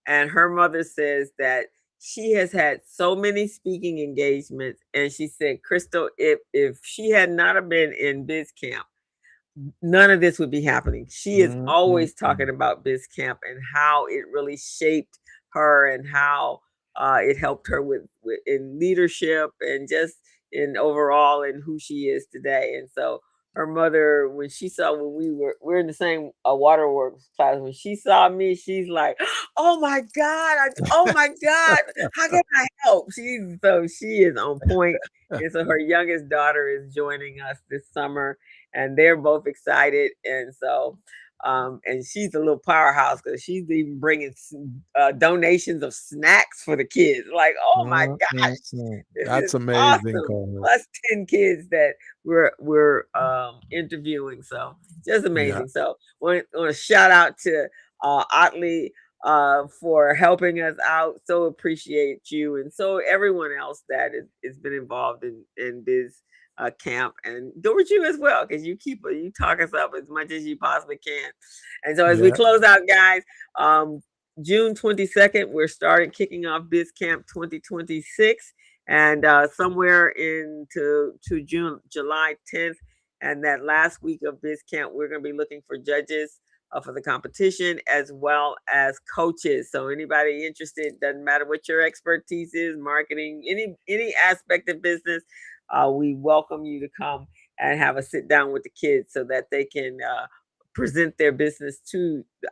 Speaker 3: and her mother says that she has had so many speaking engagements, and she said, Crystal, if she had not have been in Biz Camp, none of this would be happening. She is always talking about Biz Camp and how it really shaped her and how it helped her with in leadership and just in overall and who she is today. And so her mother, when she saw, when we're in the same waterworks class, when she saw me, she's like, "Oh my God! Oh my God! How can I help?" She is on point. And so her youngest daughter is joining us this summer, and they're both excited. And so, and she's a little powerhouse because she's even bringing donations of snacks for the kids. Like, oh my gosh, this
Speaker 2: That's
Speaker 3: is
Speaker 2: amazing,
Speaker 3: awesome!
Speaker 2: Cole.
Speaker 3: Plus 10 kids that we're interviewing. So just
Speaker 2: Yeah.
Speaker 3: amazing. So want to shout out to Otley for helping us out. So appreciate you, and so everyone else that has been involved in this camp, and George, you as well, because you talk us up as much as you possibly can. And so as we
Speaker 2: Yeah.
Speaker 3: close out, guys, June 22nd, we're kicking off Biz Camp 2026, and somewhere into July 10th, and that last week of Biz Camp, we're going to be looking for judges for the competition as well as coaches. So anybody interested, doesn't matter what your expertise is, marketing, any aspect of business, we welcome you to come and have a sit down with the kids so that they can present their business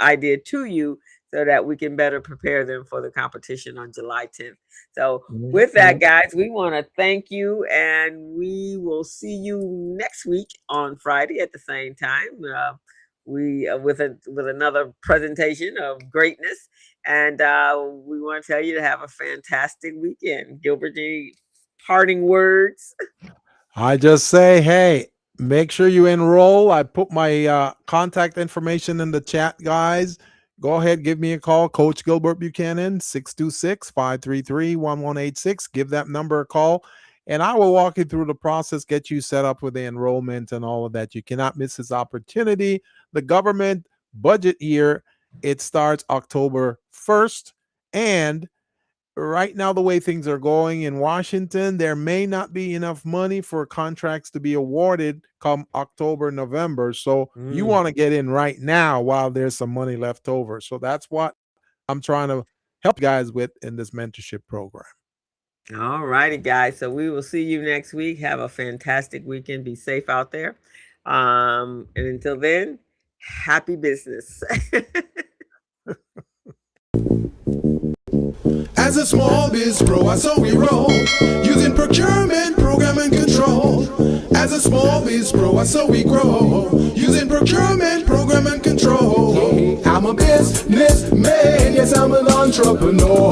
Speaker 3: idea to you, so that we can better prepare them for the competition on July 10th. So with that, guys, we want to thank you, and we will see you next week on Friday at the same time. We with another presentation of greatness, and we want to tell you to have a fantastic weekend. Gilbert, any parting words?
Speaker 2: I just say, hey, make sure you enroll. I put my contact information in the chat, guys. Go ahead, give me a call, Coach Gilbert Buchanan, 626-533-1186. Give that number a call, and I will walk you through the process, get you set up with the enrollment and all of that. You cannot miss this opportunity. The government budget year, it starts October 1st, and right now, the way things are going in Washington, there may not be enough money for contracts to be awarded come October, November. So you want to get in right now while there's some money left over. So that's what I'm trying to help guys with in this mentorship program.
Speaker 3: All righty, guys. So we will see you next week. Have a fantastic weekend. Be safe out there. And until then, happy business.
Speaker 1: As a small biz pro, I saw we roll, using procurement, program, and control. As a small biz pro, I saw we grow, using procurement, program, and control. I'm a businessman, yes, I'm an entrepreneur.